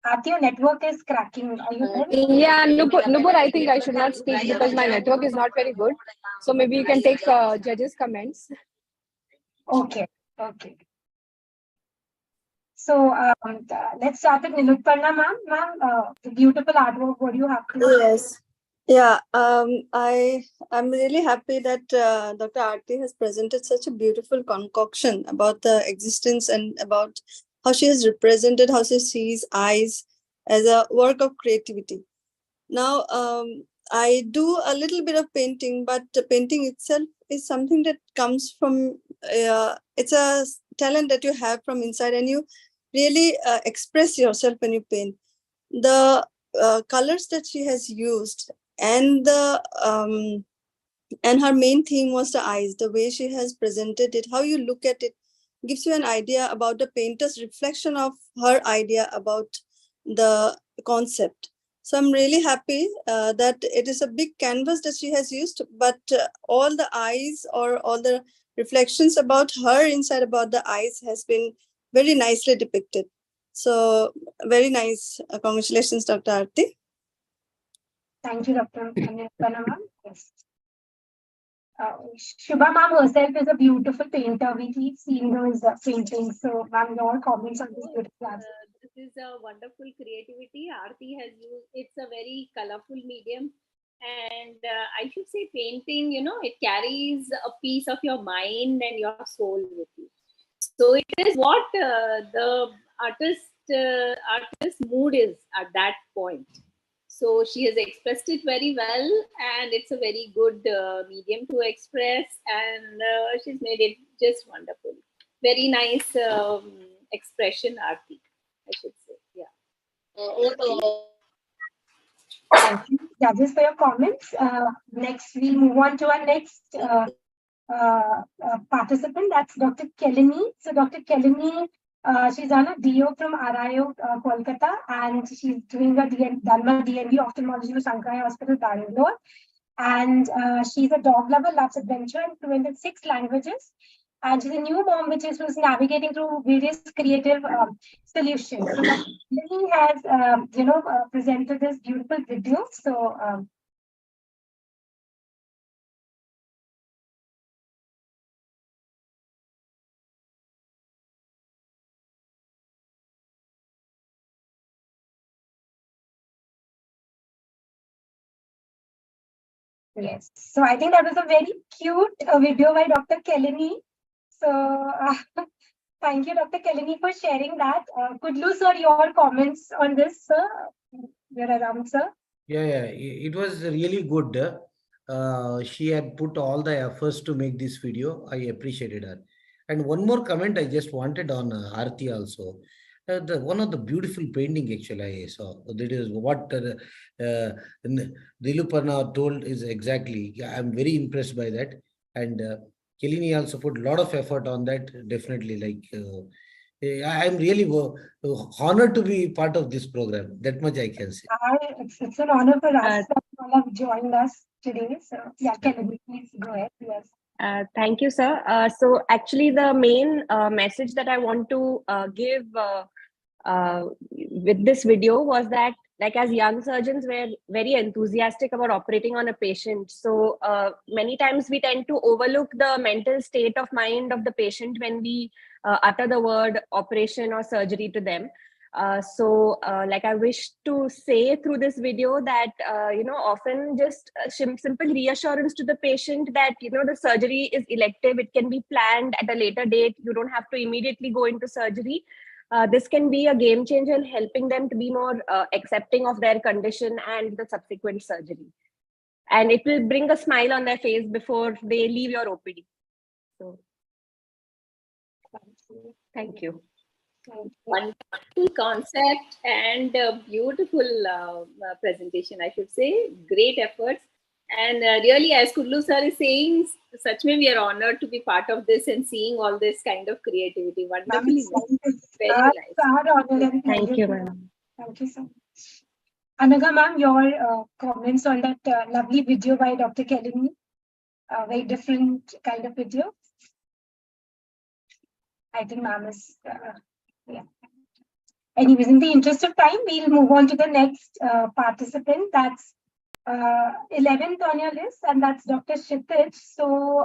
Aarti, your network is cracking. Are you there? Yeah, Nupur, I think I should not speak because my network is not very good. So maybe you can take judges' comments. Okay. Okay. So let's start with Nilutparna, ma'am. Ma'am, the beautiful artwork. What do you have to say? Yes. Yeah, I'm really happy that Dr. Aarti has presented such a beautiful concoction about the existence and about how she has represented how she sees eyes as a work of creativity. Now, I do a little bit of painting, but the painting itself is something that comes from, it's a talent that you have from inside, and you really express yourself when you paint. The colors that she has used and and her main theme was the eyes. The way she has presented it, how you look at it, gives you an idea about the painter's reflection of her idea about the concept. So I'm really happy that it is a big canvas that she has used, but all the eyes or all the reflections about her inside about the eyes has been very nicely depicted. So very nice. Congratulations, Dr. Aarti. Thank you, Dr. Nilutparna, ma'am. Yes. Shubha ma'am herself is a beautiful painter. We keep seeing those paintings. So, ma'am, your comments on this beautiful art. This is a wonderful creativity. Aarti has used, it's a very colorful medium. And I should say painting, it carries a piece of your mind and your soul with you. So it is what the artist's mood is at that point. So she has expressed it very well, and it's a very good medium to express, and she's made it just wonderful. Very nice expression, Aarti, I should say. Yeah. Thank you, judges, for your comments. Next, we move on to our next participant. That's Dr. Kelini. So Dr. Kelini, she's done a DO from RIO Kolkata, and she's doing a Dharma DNB ophthalmology with Sankara Hospital, Bangalore. And she's a dog lover, loves adventure, and fluent in 6 languages. and she's a new mom, which is who's navigating through various creative solutions. So Lily has, presented this beautiful video. So. Yes, so I think that was a very cute video by Dr. Kelly. So thank you, Dr. Kelly, for sharing that. Kudlu sir, your comments on this, sir? You're around, sir. Yeah, it was really good. She had put all the efforts to make this video. I appreciated her. And one more comment I just wanted on Aarti also. One of the beautiful painting actually I saw. That is what Diluparna told is exactly. I'm very impressed by that. And Kelini also put a lot of effort on that. Definitely, I'm really honored to be part of this program. That much I can say. It's an honor for us that you all have joined us today. So yeah, Kelly, please go ahead. Yes. Thank you, sir. So actually the main message that I want to give with this video was that, like, as young surgeons, we're very enthusiastic about operating on a patient. So many times we tend to overlook the mental state of mind of the patient when we utter the word operation or surgery to them. Like, I wish to say through this video that, often just simple reassurance to the patient that, the surgery is elective. It can be planned at a later date. You don't have to immediately go into surgery. This can be a game changer in helping them to be more accepting of their condition and the subsequent surgery. And it will bring a smile on their face before they leave your OPD. So, thank you. Wonderful concept and beautiful presentation, I should say. Great efforts. And really, as Kudlu sir is saying, such way we are honored to be part of this and seeing all this kind of creativity. Wonderfully. Very nice. Thank you, ma'am. Thank you so much. Anaga ma'am, your comments on that lovely video by Dr. Kelly. Very different kind of video. I think ma'am is, yeah. Anyways, in the interest of time, we'll move on to the next participant. That's 11th on your list, and that's Dr. Kshitij. So,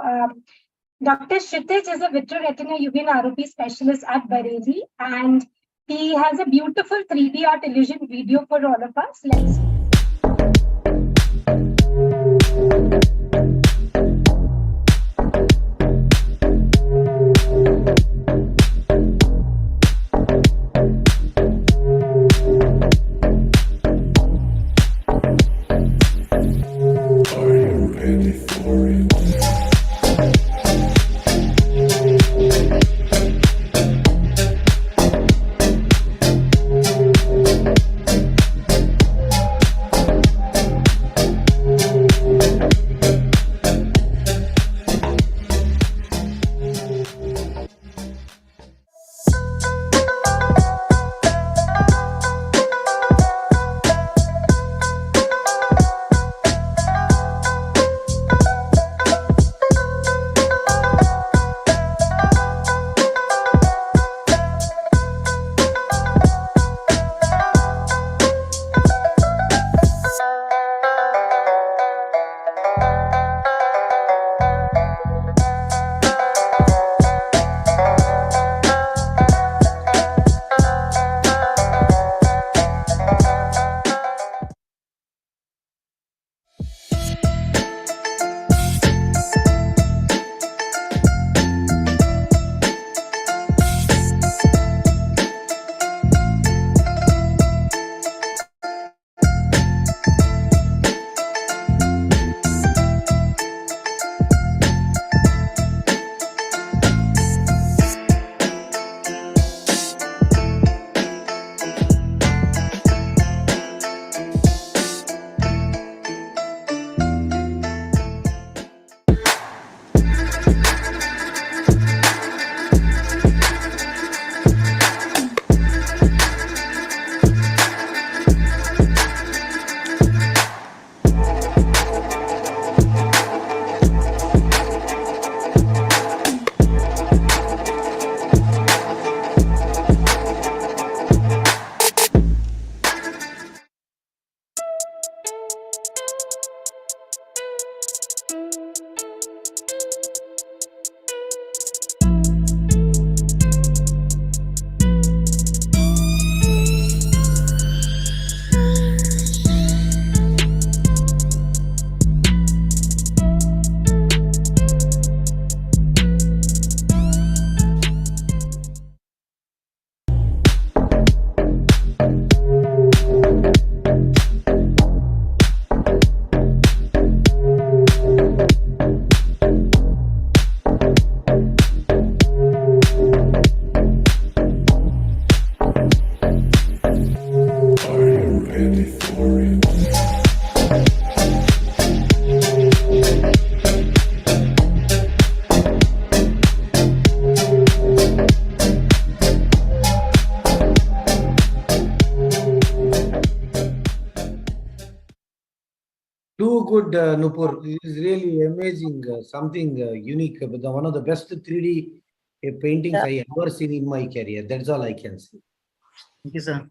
Dr. Kshitij is a vitreoretina UV and ROP specialist at Bareilly, and he has a beautiful 3D art illusion video for all of us. Let's. Too good, Nupur. It is really amazing. Something unique. One of the best 3D paintings I ever seen in my career. That's all I can say. Thank you, sir.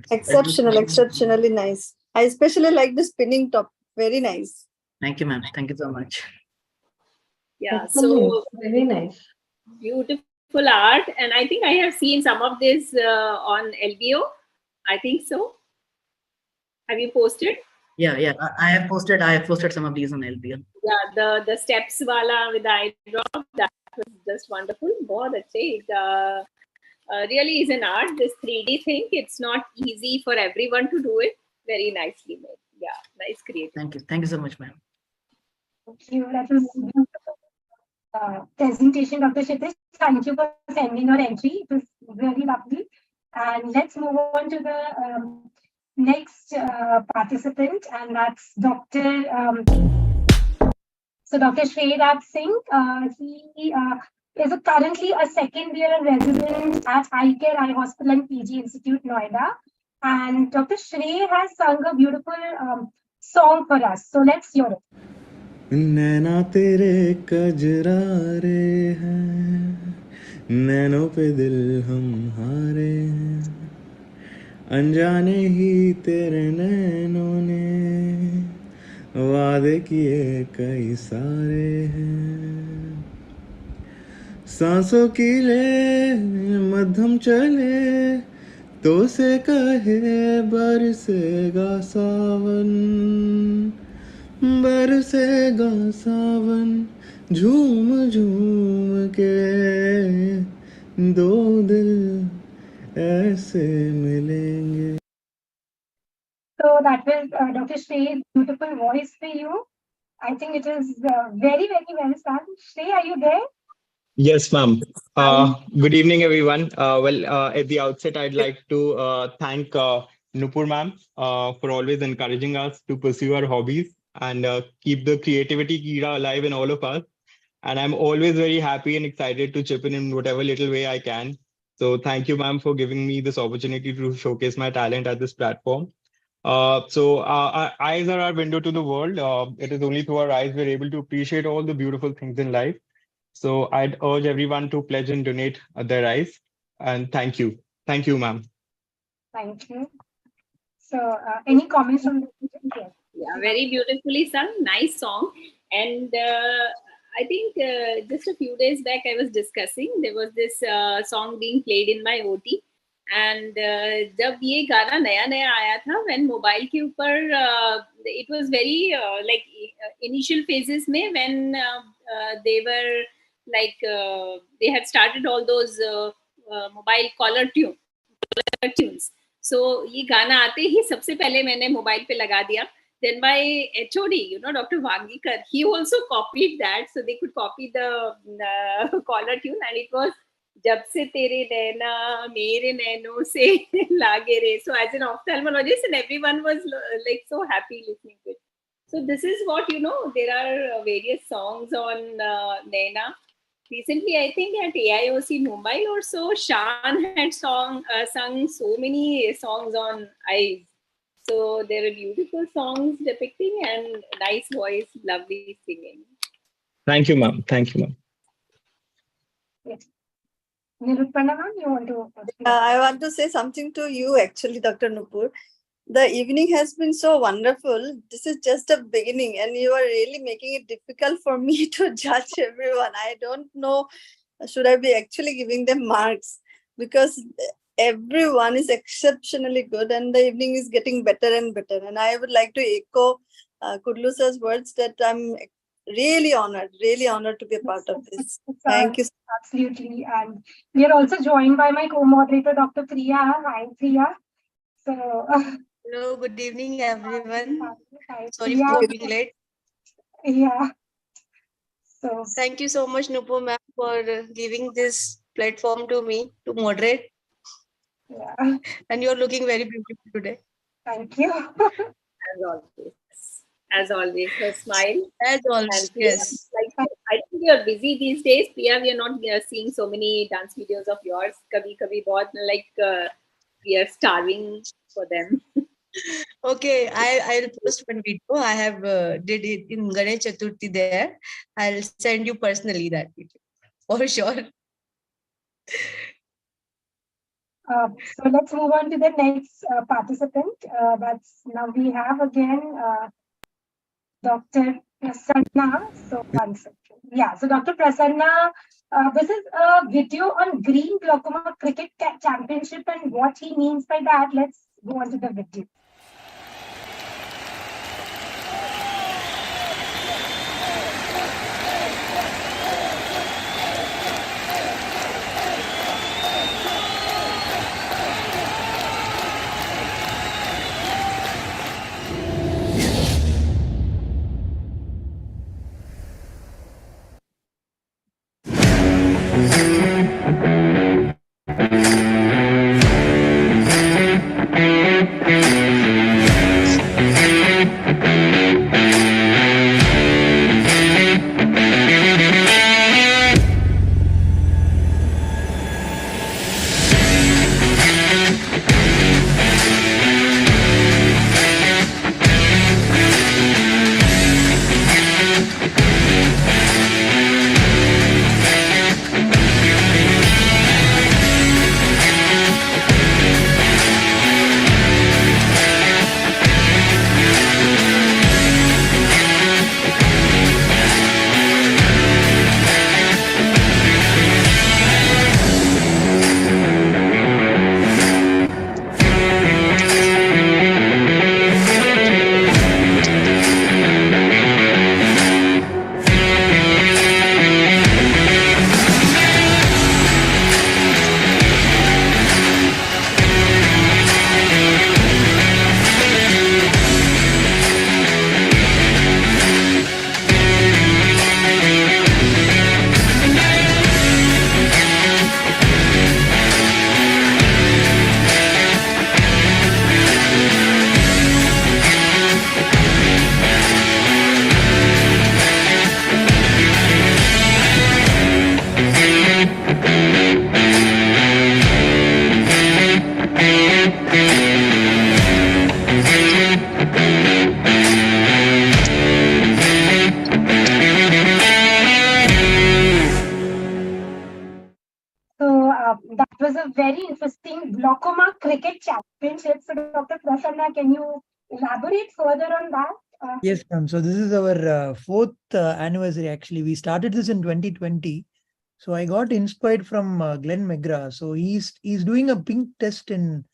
Exceptionally nice. I especially like the spinning top. Very nice. Thank you, ma'am. Thank you so much. Yeah, Excellent. so Very nice. beautiful art. And I think I have seen some of this on LBO. I think so. Have you posted? Yeah. I have posted some of these on LBL. Yeah, the steps wala with the eye drop, that was just wonderful. बहुत अच्छे. It really is an art, this 3D thing. It's not easy for everyone to do it. Very nicely made. Yeah, nice creative. Thank you. Thank you so much, ma'am. Thank you. That was beautiful presentation, Dr. Kshitij. Thank you for sending your entry. It was really lovely. And let's move on to the next participant, and that's Dr. Dr. Shreyat Singh. He is currently a second-year resident at Eye Care Eye Hospital and PG Institute, Noida. And Dr. Shrey has sung a beautiful song for us. So let's hear it. नैना तेरे कजरारे हैं, नैनों पे दिल हम हारे हैं, अनजाने ही तेरे नैनों ने वादे किए कई सारे हैं, सांसों की ले मध्यम चले तो से कहे बरसेगा सावन, बरसेगा सावन, झूम झूम के दो दिल ऐसे मिलेंगे. So that was Dr. Shrey's beautiful voice for you. I think it is very, very well sung. Shrey, are you there? Yes, ma'am. Good evening, everyone. At the outset, I'd like to thank Nupur ma'am for always encouraging us to pursue our hobbies and keep the creativity kira alive in all of us. And I'm always very happy and excited to chip in whatever little way I can. So thank you, ma'am, for giving me this opportunity to showcase my talent at this platform. Our eyes are our window to the world. It is only through our eyes we're able to appreciate all the beautiful things in life. So I'd urge everyone to pledge and donate their eyes. And thank you. Thank you, ma'am. Thank you. So any comments from the yes. Yeah, very beautifully sung. Nice song. And I think just a few days back I was discussing, there was this song being played in my OT. And जब ये गाना नया नया आया था, when mobile के ऊपर it was very like initial phases में when they were like they had started all those mobile caller tunes. So ये गाना आते ही सबसे पहले मैंने मोबाइल पे लगा दिया. Then my HOD, Dr. Vangikar, he also copied that. So they could copy the caller tune, and it was जब से तेरे नैना मेरे नैनों से लागे रे. So as an ophthalmologist, and everyone was like so happy listening to it. So this is what, there are various songs on Naina. Recently, I think at AIOC Mumbai or so, Shan had sung so many songs on eyes. So there are beautiful songs depicting and nice voice, lovely singing. Thank you, ma'am. Thank you, ma'am. Yes. Nirupana ma'am, you want to? I want to say something to you, actually, Dr. Nupur. The evening has been so wonderful. This is just a beginning, and you are really making it difficult for me to judge everyone. I don't know, should I be actually giving them marks, because everyone is exceptionally good and the evening is getting better and better. And I would like to echo Kudlu sir's words that I'm really honored to be a part of this. Thank you. Absolutely. And we are also joined by my co-moderator, Dr. Priya. Hi, Priya. So, hello, good evening, everyone. Hi, Sorry Priya. for being late. Yeah. So, thank you so much, Nupur ma'am, for giving this platform to me to moderate. Yeah. And you're looking very beautiful today. Thank you. As always, her smile. As always, yes. Like, I think you're busy these days, Priya. We are not seeing so many dance videos of yours. Kabhi kabhi bahut like we are starving for them. Okay, I'll post one video. I have did it in Ganesh Chaturthi there. I'll send you personally that video for sure. So let's move on to the next participant. That's now we have again Dr. Prasanna. So one second. Yeah, so Dr. Prasanna, this is a video on Green Glaucoma Cricket Championship and what he means by that. Let's go on to the video. That was a very interesting glaucoma cricket championship. So, Dr. Prasanna, can you elaborate further on that? Yes, ma'am. So this is our fourth anniversary. Actually, we started this in 2020. So I got inspired from Glenn McGrath. So he's doing a pink test in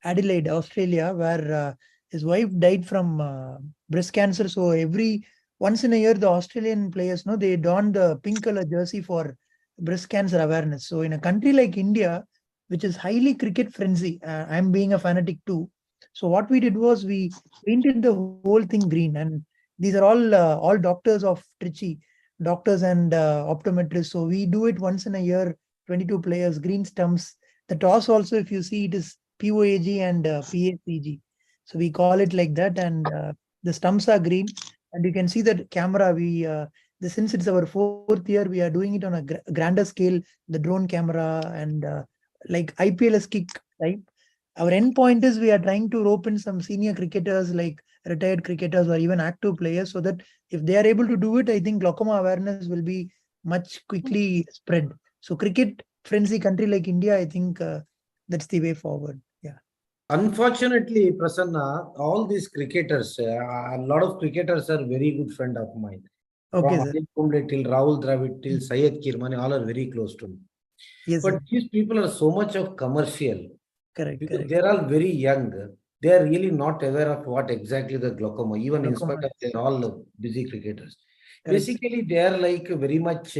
Adelaide, Australia, where his wife died from breast cancer. So once in a year, the Australian players, they don the pink color jersey for breast cancer awareness. So in a country like India, which is highly cricket frenzy, I'm being a fanatic too. So what we did was we painted the whole thing green, and these are all doctors of Trichy, doctors and optometrists. So we do it once in a year, 22 players, green stumps. The toss also, if you see, it is POAG and PACG. So we call it like that, and the stumps are green. And you can see that camera, since it's our fourth year, we are doing it on a grander scale, the drone camera and like IPLS kick type. Our end point is we are trying to rope in some senior cricketers, like retired cricketers or even active players, so that if they are able to do it, I think glaucoma awareness will be much quickly spread. So cricket frenzy country like India, I think that's the way forward. Yeah. Unfortunately, Prasanna, all these cricketers, a lot of cricketers are very good friend of mine. Okay, from sir. Anil Kumble till Rahul Dravid till Syed Kirmani, all are very close to me. Yes, but sir. these people are so much of commercial. Correct. Because correct. they're all very young. They are really not aware of what exactly the glaucoma, even in spite of they're all busy cricketers. Correct. Basically, they are like very much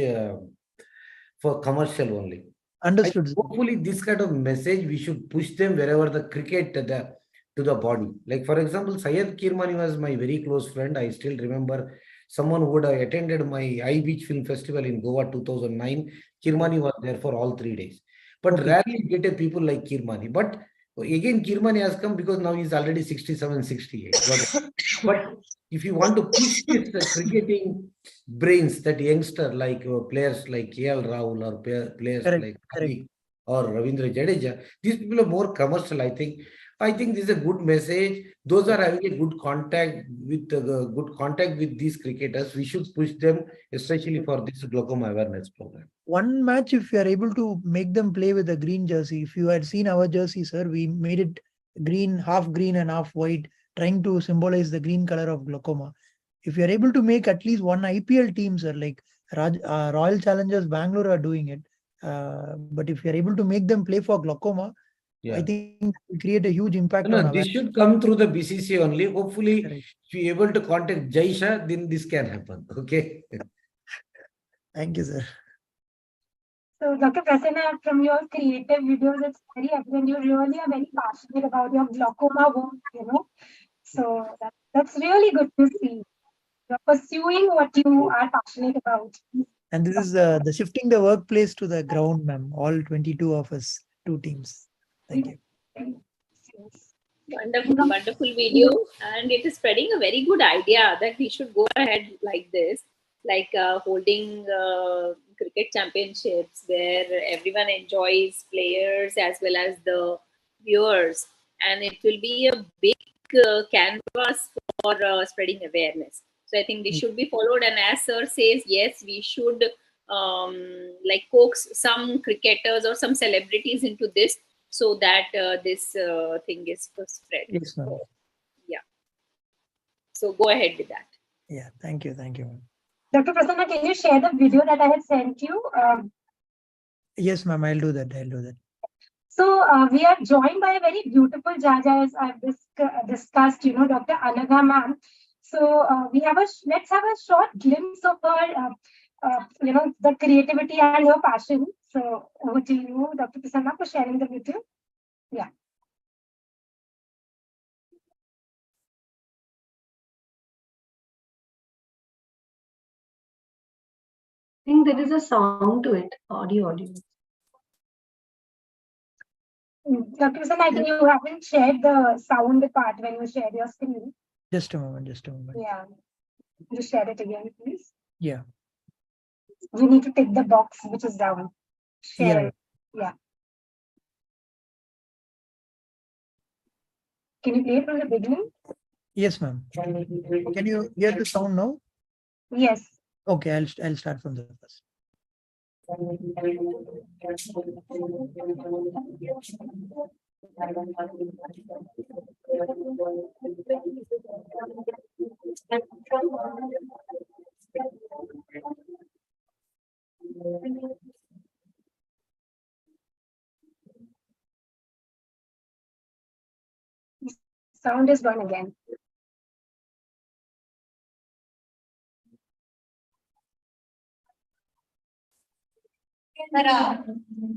for commercial only. Understood. Hopefully, this kind of message we should push them wherever the cricket to the body. Like for example, Syed Kirmani was my very close friend. I still remember someone who would have attended my I Beach Film Festival in Goa 2009. Kirmani was there for all 3 days. But rarely get a people like Kirmani. But again, Kirmani has come because now he's already 67, 68. But if you want to push this cricketing brains, that youngster like players like KL Rahul or players like Hardik or Ravindra Jadeja, these people are more commercial, I think. I think this is a good message. Those are having a good contact with these cricketers. We should push them, especially for this glaucoma awareness program. One match, if you are able to make them play with a green jersey, if you had seen our jersey, sir, we made it green, half green and half white, trying to symbolize the green color of glaucoma. If you are able to make at least one IPL team, sir, like Royal Challengers Bangalore are doing it. But if you are able to make them play for glaucoma, I think it will create a huge impact on this should come through the BCC only. Hopefully, if you are able to contact Jaisha, then this can happen. Okay. Thank you, sir. So, Dr. Prasanna, from your creative videos, it's very evident you really are very passionate about your glaucoma work, So that's really good to see. You're pursuing what you are passionate about. And this is the shifting the workplace to the ground, ma'am. All 22 of us, 2 teams. Thank you. Wonderful, wonderful video, and it is spreading a very good idea that we should go ahead like this, like holding cricket championships where everyone enjoys, players as well as the viewers, and it will be a big canvas for spreading awareness. So I think this should be followed, and as sir says, yes, we should like coax some cricketers or some celebrities into this, so that this thing is spread. Yes, ma'am. Yeah. So go ahead with that. Yeah, thank you, ma'am. Dr. Prasanna, can you share the video that I had sent you? Yes, ma'am, I'll do that. So we are joined by a very beautiful judge, as I've discussed, Dr. Anaga ma'am. So let's have a short glimpse of her, the creativity and her passion. So over to you, Dr. Prasanna, for sharing the video. Yeah. I think there is a sound to it, audio. Dr. Prasanna, I think you haven't shared the sound part when you shared your screen. Just a moment. Yeah. Just share it again, please. Yeah. You need to tick the box which is down. Share. Yeah. Can you play it from the beginning? Yes, ma'am. Can you hear the sound now? Yes. Okay, I'll start from the first. Sound is gone again.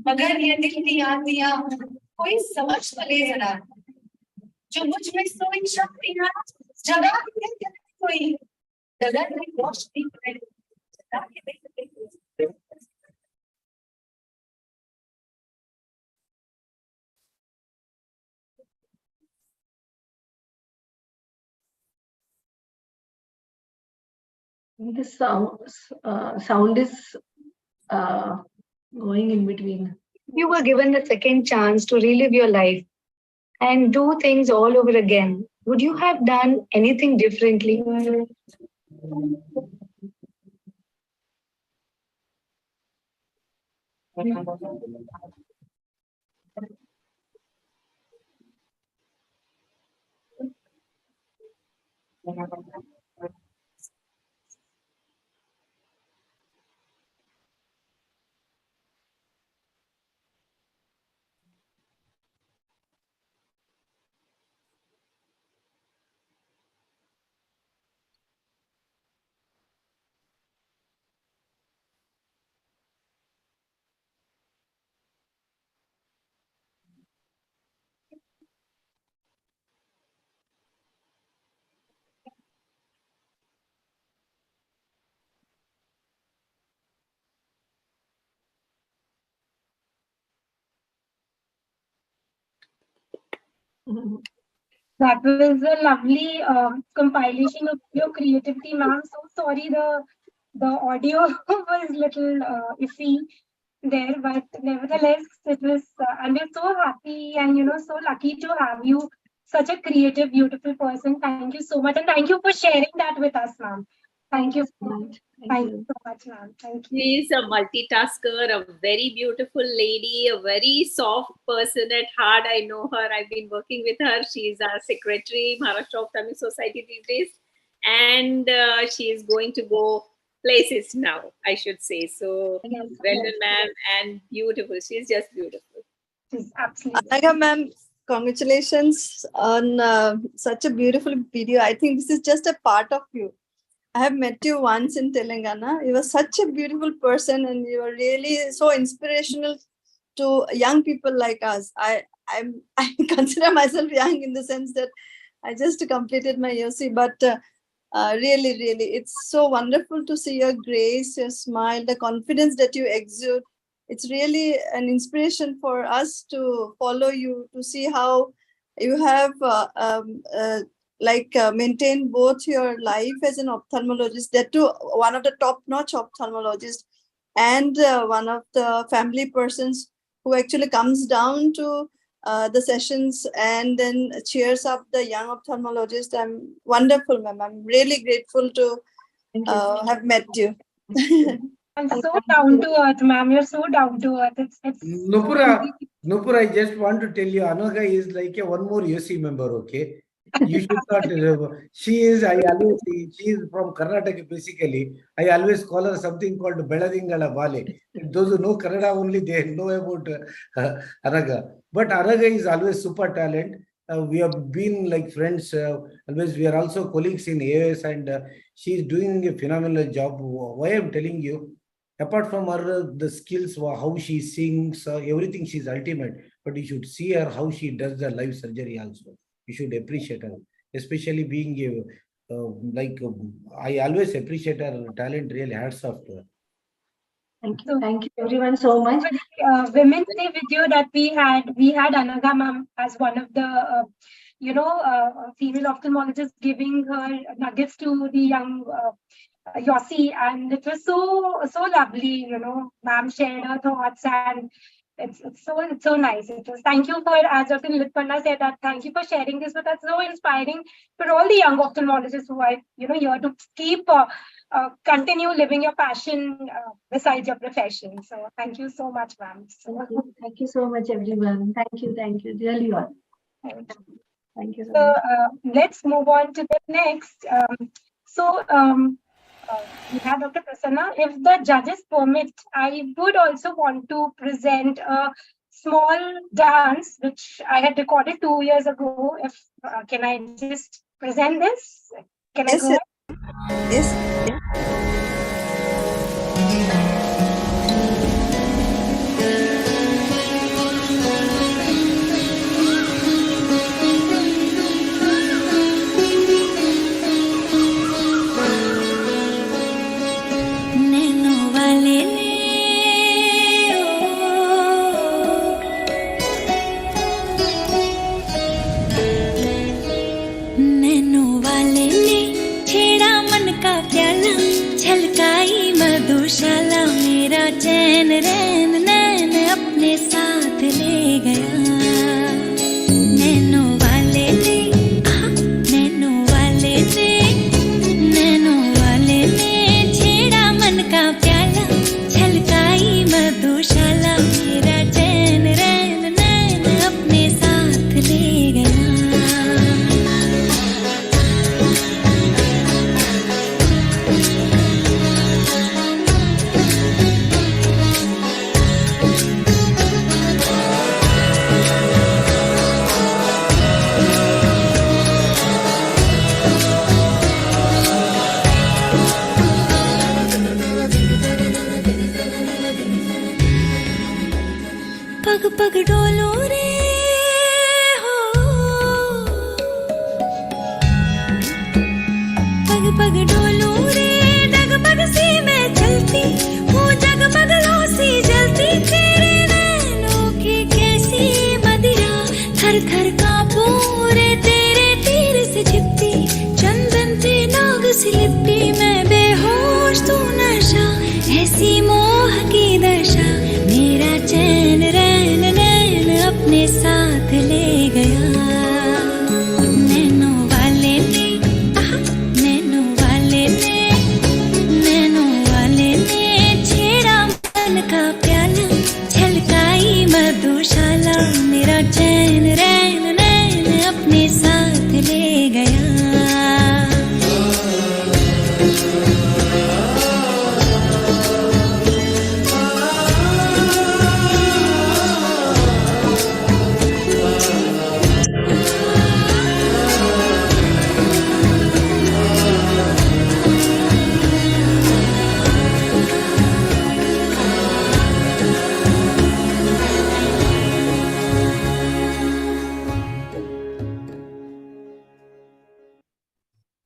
मगर ये दिल की आंधियां कोई समझ तो ले जरा जो मुझ में सोई शक्तियां जगा के कोई गगन में रोशनी This sound is going in between. You were given a second chance to relive your life and do things all over again. Would you have done anything differently? That was a lovely compilation of your creativity, ma'am. So sorry, the audio was little iffy. there, but nevertheless, it was, and we're so happy and, so lucky to have you, such a creative, beautiful person. Thank you so much. And thank you for sharing that with us, ma'am. Thank you so much. Thank you so much, ma'am. Thank you. She is a multitasker, a very beautiful lady, a very soft person at heart. I know her. I've been working with her. She's our secretary, Maharashtra Ophthalmic Society these days. And she is going to go places now, I should say. So, well done, ma'am, and beautiful. She's just beautiful. She's absolutely. Anaga ma'am, congratulations on such a beautiful video. I think this is just a part of you. I have met you once in Telangana. You were such a beautiful person and you were really so inspirational to young people like us. I consider myself young in the sense that I just completed my YOSI, but really, it's so wonderful to see your grace, your smile, the confidence that you exude. It's really an inspiration for us to follow you, to see how you have maintain both your life as an ophthalmologist, that too one of the top-notch ophthalmologists, and one of the family persons who actually comes down to the sessions and then cheers up the young ophthalmologist. I'm wonderful, ma'am. I'm really grateful to have met you. I'm so down to earth, ma'am. You're so down to earth. It's Nupur, I just want to tell you, Anaga is like a one more YOSI member, okay? You should not. She is from Karnataka basically. I always call her something called Beladingala Vale. Those who know Kannada only, they know about Anaga. But Anaga is always super talent. We have been like friends. Always, we are also colleagues in AOS, and she is doing a phenomenal job. Why I'm telling you, apart from her, the skills, how she sings, everything, she's ultimate. But you should see her how she does the live surgery also. You should appreciate her, especially being I always appreciate her talent. Really, hats off to her. Thank you everyone so much. Women's Day video that we had Anaga ma'am as one of the female ophthalmologists giving her nuggets to the young YOSI, and it was so lovely. Ma'am shared her thoughts, and it's so nice. It was, thank you for, as Dr. Nilipanda said, that thank you for sharing this with us. So inspiring for all the young ophthalmologists who are here to keep continue living your passion besides your profession. So thank you so much, ma'am. Thank you so much, everyone. Thank you, really all. Thank you so So much. let's move on to the next. We have Dr. Prasanna. If the judges permit, I would also want to present a small dance which I had recorded 2 years ago. If can I just present this? Can I go ahead? Yes. छलकाई मधुशाला मेरा चैन रैन नैन अपने साथ ले गया nano वाले ने छेड़ा मन का प्याला छलकाई मधुशाला मेरा चैन रैन नैन अपने साथ ले गया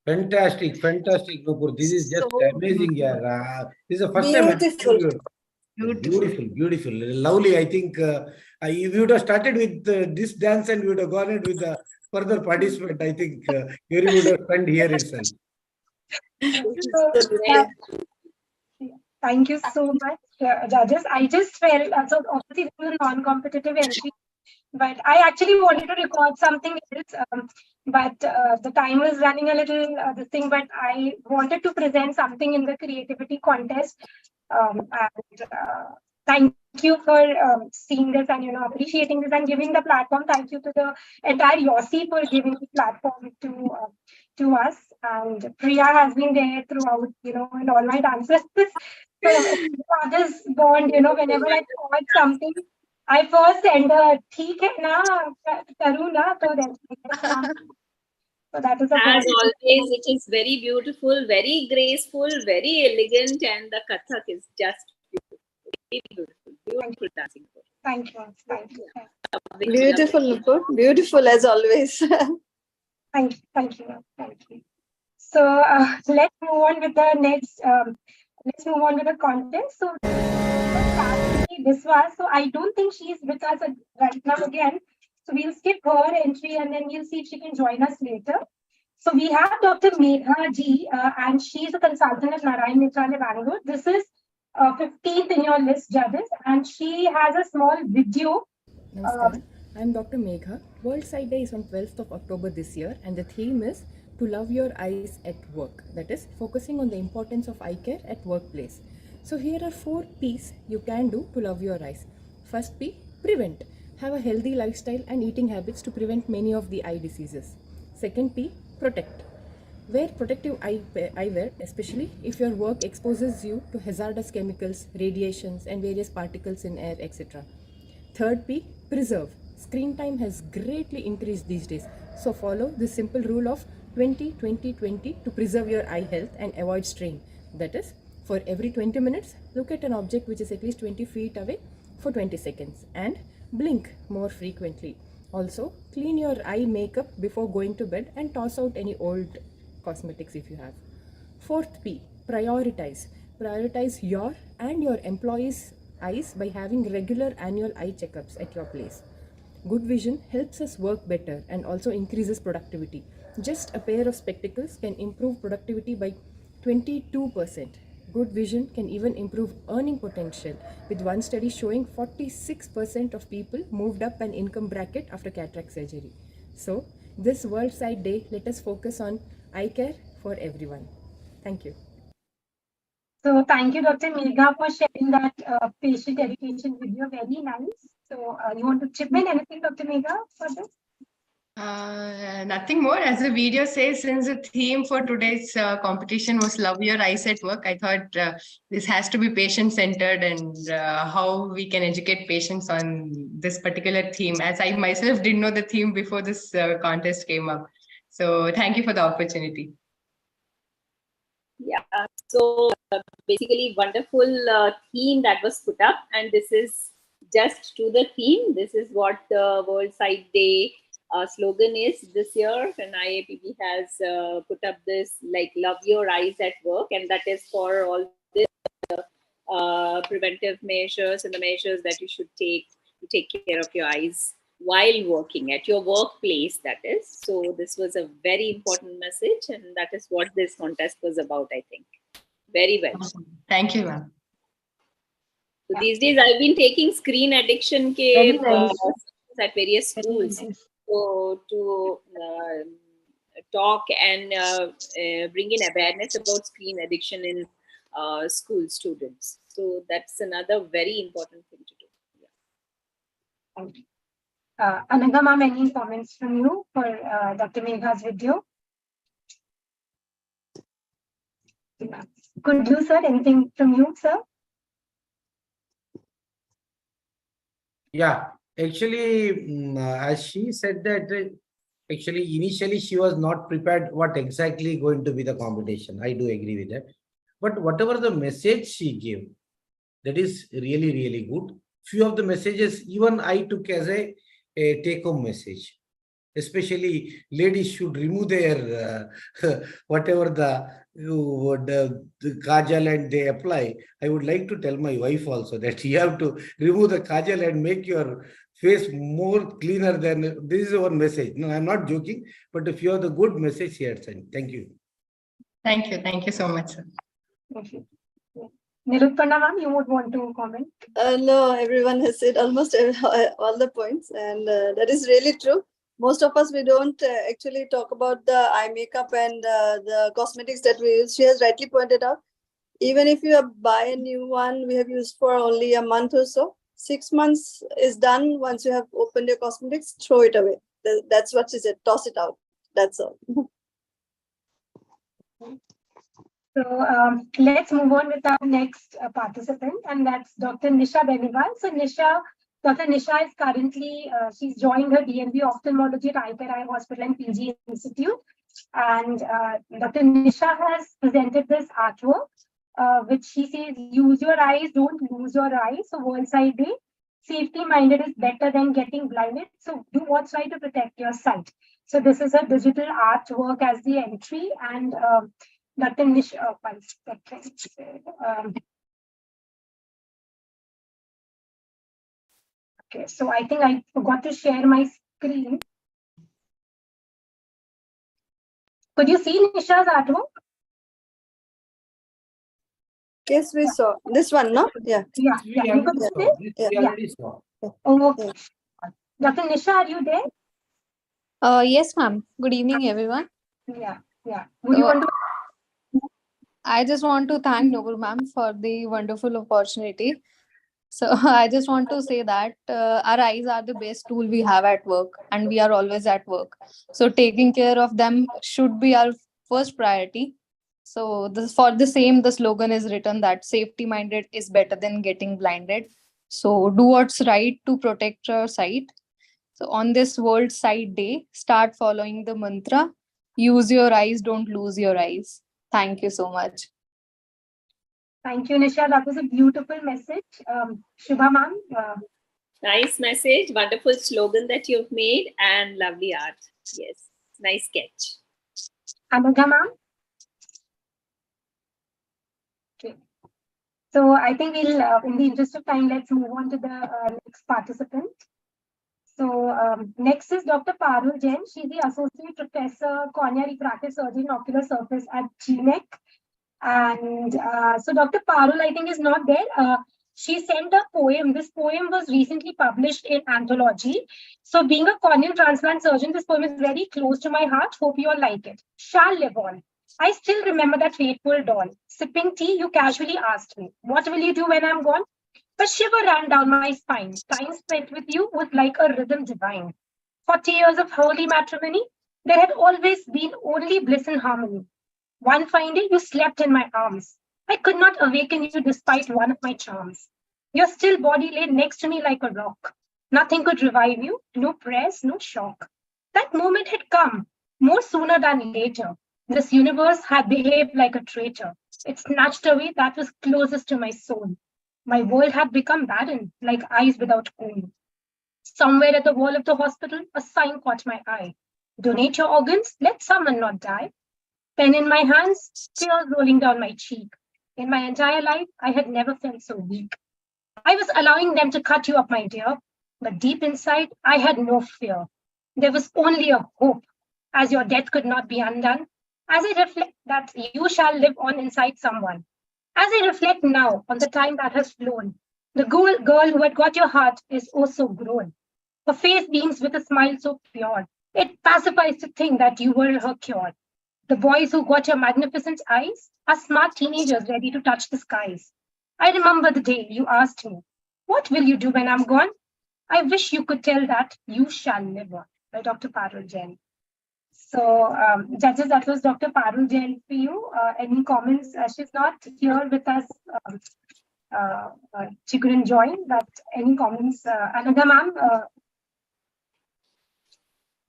Fantastic, fantastic, Nupur. This is just So amazing, yeah. This is the first time I'm beautiful. seeing you. Beautiful, beautiful, lovely. I think if you would have started with this dance and you would have gone it with the further participant, I think you would have spent here itself. Thank you so much, judges. I just felt, so obviously this was a non-competitive entry, but I actually wanted to record something else, but the time was running a little this thing, but I wanted to present something in the creativity contest. And thank you for seeing this and appreciating this and giving the platform. Thank you to the entire YOSI for giving the platform to us. And Priya has been there throughout, in all my dances. So this bond, whenever I thought something, I first send her, "Theek hai na, karu na," so then. So that is a As process. always, it is very beautiful, very graceful, very elegant, and the Kathak is just beautiful, beautiful dancing. Thank you. Thank you. Beautiful, Nupur. Beautiful as always. Thank you. Thank you. Thank you. So let's move on with the next. Let's move on with the content. So this was. So I don't think she's with us right now again. So we'll skip her entry and then we'll see if she can join us later. So we have Dr. Megha Ji, and she's a consultant at Narayan Netralaya, Bangalore. This is 15th in your list, judges, and she has a small video. Namaskar. I'm Dr. Megha. World Sight Day is on 12th of October this year, and the theme is to love your eyes at work. That is, focusing on the importance of eye care at workplace. So here are 4 P's you can do to love your eyes. First P, prevent. Have a healthy lifestyle and eating habits to prevent many of the eye diseases. Second P, protect. Wear protective eyewear, especially if your work exposes you to hazardous chemicals, radiations, and various particles in air, etc. Third P, preserve. Screen time has greatly increased these days. So follow the simple rule of 20-20-20 to preserve your eye health and avoid strain. That is, for every 20 minutes, look at an object which is at least 20 feet away for 20 seconds and blink more frequently. Also, clean your eye makeup before going to bed and toss out any old cosmetics if you have. Fourth P, prioritize. Prioritize your and your employees' eyes by having regular annual eye checkups at your place. Good vision helps us work better and also increases productivity. Just a pair of spectacles can improve productivity by 22%. Good vision can even improve earning potential, with one study showing 46% of people moved up an income bracket after cataract surgery. So, this World Sight Day, let us focus on eye care for everyone. Thank you. So thank you, Dr. Megha, for sharing that patient education video. Very nice. So you want to chip in anything, Dr. Megha, for this? Nothing more. As the video says, since the theme for today's competition was love your eyes at work, I thought this has to be patient-centered and how we can educate patients on this particular theme, as I myself didn't know the theme before this contest came up. So thank you for the opportunity. Yeah, so basically wonderful theme that was put up, and this is just to the theme. This is what the World Sight Day slogan is this year, and IAPP has put up this like love your eyes at work, and that is for all this preventive measures and the measures that you should take to take care of your eyes while working at your workplace, that is. So this was a very important message, and that is what this contest was about, I think. Very well. Awesome. Thank you, ma'am. So these days I've been taking screen addiction at various schools. So to talk and bring in awareness about screen addiction in school students. So that's another very important thing to do. Yeah. Thank you. Anaga ma'am, any comments from you for Dr. Megha's video? Could you, sir, anything from you, sir? Yeah, actually, as she said that, actually, initially she was not prepared what exactly going to be the competition. I do agree with that. But whatever the message she gave, that is really, really good. Few of the messages, even I took as a take-home message. especially ladies should remove their whatever the kajal and they apply. I would like to tell my wife also that you have to remove the kajal and make your face more cleaner than this is one message. No, I'm not joking, but if you have the good message here, thank you. Thank you. Thank you so much, sir. Thank you. Nirupana ma'am, you would want to comment? No, everyone has said almost all the points, and that is really true. Most of us, we don't actually talk about the eye makeup and the cosmetics that we use. She has rightly pointed out, even if you buy a new one, we have used for only a month or so. 6 months is done. Once you have opened your cosmetics, throw it away. That's what she said, toss it out. That's all. So let's move on with our next participant, and that's Dr. Nisha Beniwal. So Dr. Nisha is currently, she's joined her DNB ophthalmology at Eye Care Eye Hospital and PG Institute. And Dr. Nisha has presented this artwork, which she says, use your eyes, don't lose your eyes. So World Sight Day, safety minded is better than getting blinded. So do what's right to protect your sight. So this is a digital artwork as the entry, and Dr. Nisha, one second. Okay, so I think I forgot to share my screen. Could you see Nisha's artwork? Yes, we saw this one, no? Yeah. Yeah. You could see it? Yeah. Oh, okay. Dr. Nisha, are you there? Yes, ma'am. Good evening, everyone. Yeah. Would you want to? I just want to thank Nobul ma'am for the wonderful opportunity. So I just want to say that our eyes are the best tool we have at work, and we are always at work. So taking care of them should be our first priority. So for the same, the slogan is written that safety minded is better than getting blinded. So do what's right to protect your sight. So on this World Sight Day, start following the mantra, use your eyes, don't lose your eyes. Thank you so much. Thank you, Nisha. That was a beautiful message. Shubha ma'am. Nice message, wonderful slogan that you've made, and lovely art. Yes, nice sketch. Anagha ma'am. Okay. So I think we'll, in the interest of time, let's move on to the next participant. So next is Dr. Parul Jain. She's the Associate Professor, Cornea Refractive Surgery and Ocular Surface at GNEC. And so Dr. Parul, I think, is not there. She sent a poem. This poem was recently published in Anthology. So being a corneal transplant surgeon, this poem is very close to my heart. Hope you all like it. Shall live on. I still remember that fateful dawn. Sipping tea, you casually asked me, what will you do when I'm gone? A shiver ran down my spine. Time spent with you was like a rhythm divine. 40 years of holy matrimony, there had always been only bliss and harmony. One fine day, you slept in my arms. I could not awaken you despite one of my charms. Your still body lay next to me like a rock. Nothing could revive you, no press, no shock. That moment had come, more sooner than later. This universe had behaved like a traitor. It snatched away that was closest to my soul. My world had become barren, like eyes without coal. Somewhere at the wall of the hospital, a sign caught my eye. Donate your organs, let someone not die. Pen in my hands, tears rolling down my cheek. In my entire life, I had never felt so weak. I was allowing them to cut you up, my dear, but deep inside, I had no fear. There was only a hope, as your death could not be undone, as I reflect that you shall live on inside someone. As I reflect now on the time that has flown, the girl who had got your heart is also grown. Her face beams with a smile so pure. It pacifies to think that you were her cure. The boys who got your magnificent eyes are smart teenagers ready to touch the skies. I remember the day you asked me, what will you do when I'm gone? I wish you could tell that you shall live on, by Dr. Parul Jain. So, judges, that was Dr. Parul Jain for you. Any comments? She's not here with us. She couldn't join, but any comments? Another ma'am?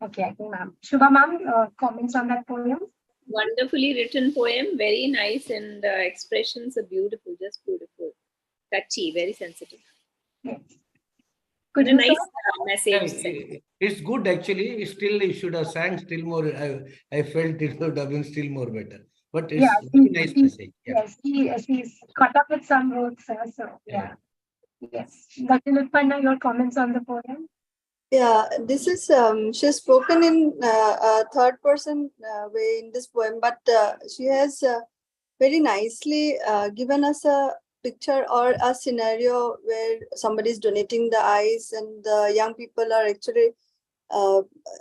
Okay, I think ma'am. Shubha ma'am, comments on that poem? Wonderfully written poem, very nice, and expressions are beautiful, just beautiful. Touchy, very sensitive. Yes. Could a you, nice sir? message. It's good actually. Still, you should have sang still more. I felt it would have been still more better. But it's Yeah, very nice message. Yeah. yes, he's caught up with some roles, sir. So yeah. Yes. Dr. Nutpanna, your comments on the poem? Yeah, this is she's spoken in a third person way in this poem, but she has very nicely given us a picture or a scenario where somebody is donating the eyes and the young people are actually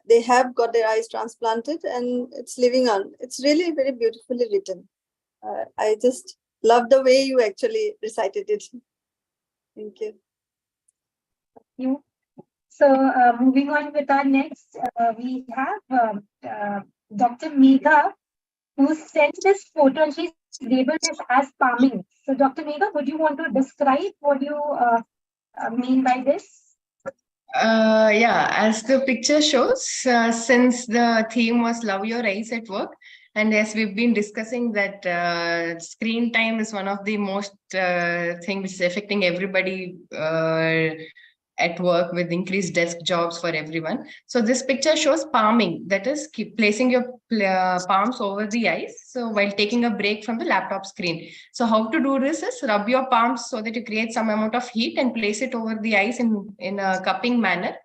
they have got their eyes transplanted and it's living on. It's really very beautifully written. I just love the way you actually recited it. Thank you. Thank you. So moving on with our next, we have Dr. Megha, who sent this photo and she's labeled this as palming. So Dr. Megha, would you want to describe what you mean by this? Yeah, as the picture shows, since the theme was Love Your Eyes at Work, and as we've been discussing that screen time is one of the most thing which is affecting everybody at work with increased desk jobs for everyone. So this picture shows palming, that is keep placing your palms over the eyes. So while taking a break from the laptop screen. So how to do this is rub your palms so that you create some amount of heat and place it over the eyes in a cupping manner.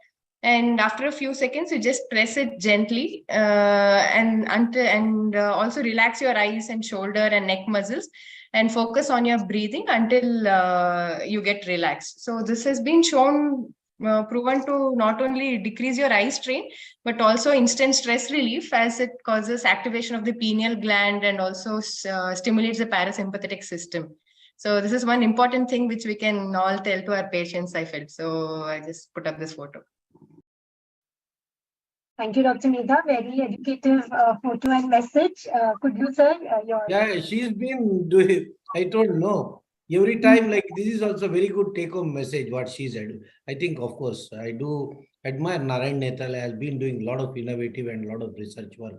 And after a few seconds, you just press it gently and also relax your eyes and shoulder and neck muscles and focus on your breathing until you get relaxed. So this has been shown, proven to not only decrease your eye strain, but also instant stress relief as it causes activation of the pineal gland and also stimulates the parasympathetic system. So this is one important thing which we can all tell to our patients, I felt. So I just put up this photo. Thank you, Dr. Megha. Very educative photo and message. Could you, sir, your... Yeah, she's been doing, I don't know. Every time, like this is also very good take-home message, what she said. I think, of course, I do admire Narayan Netal has been doing a lot of innovative and a lot of research work,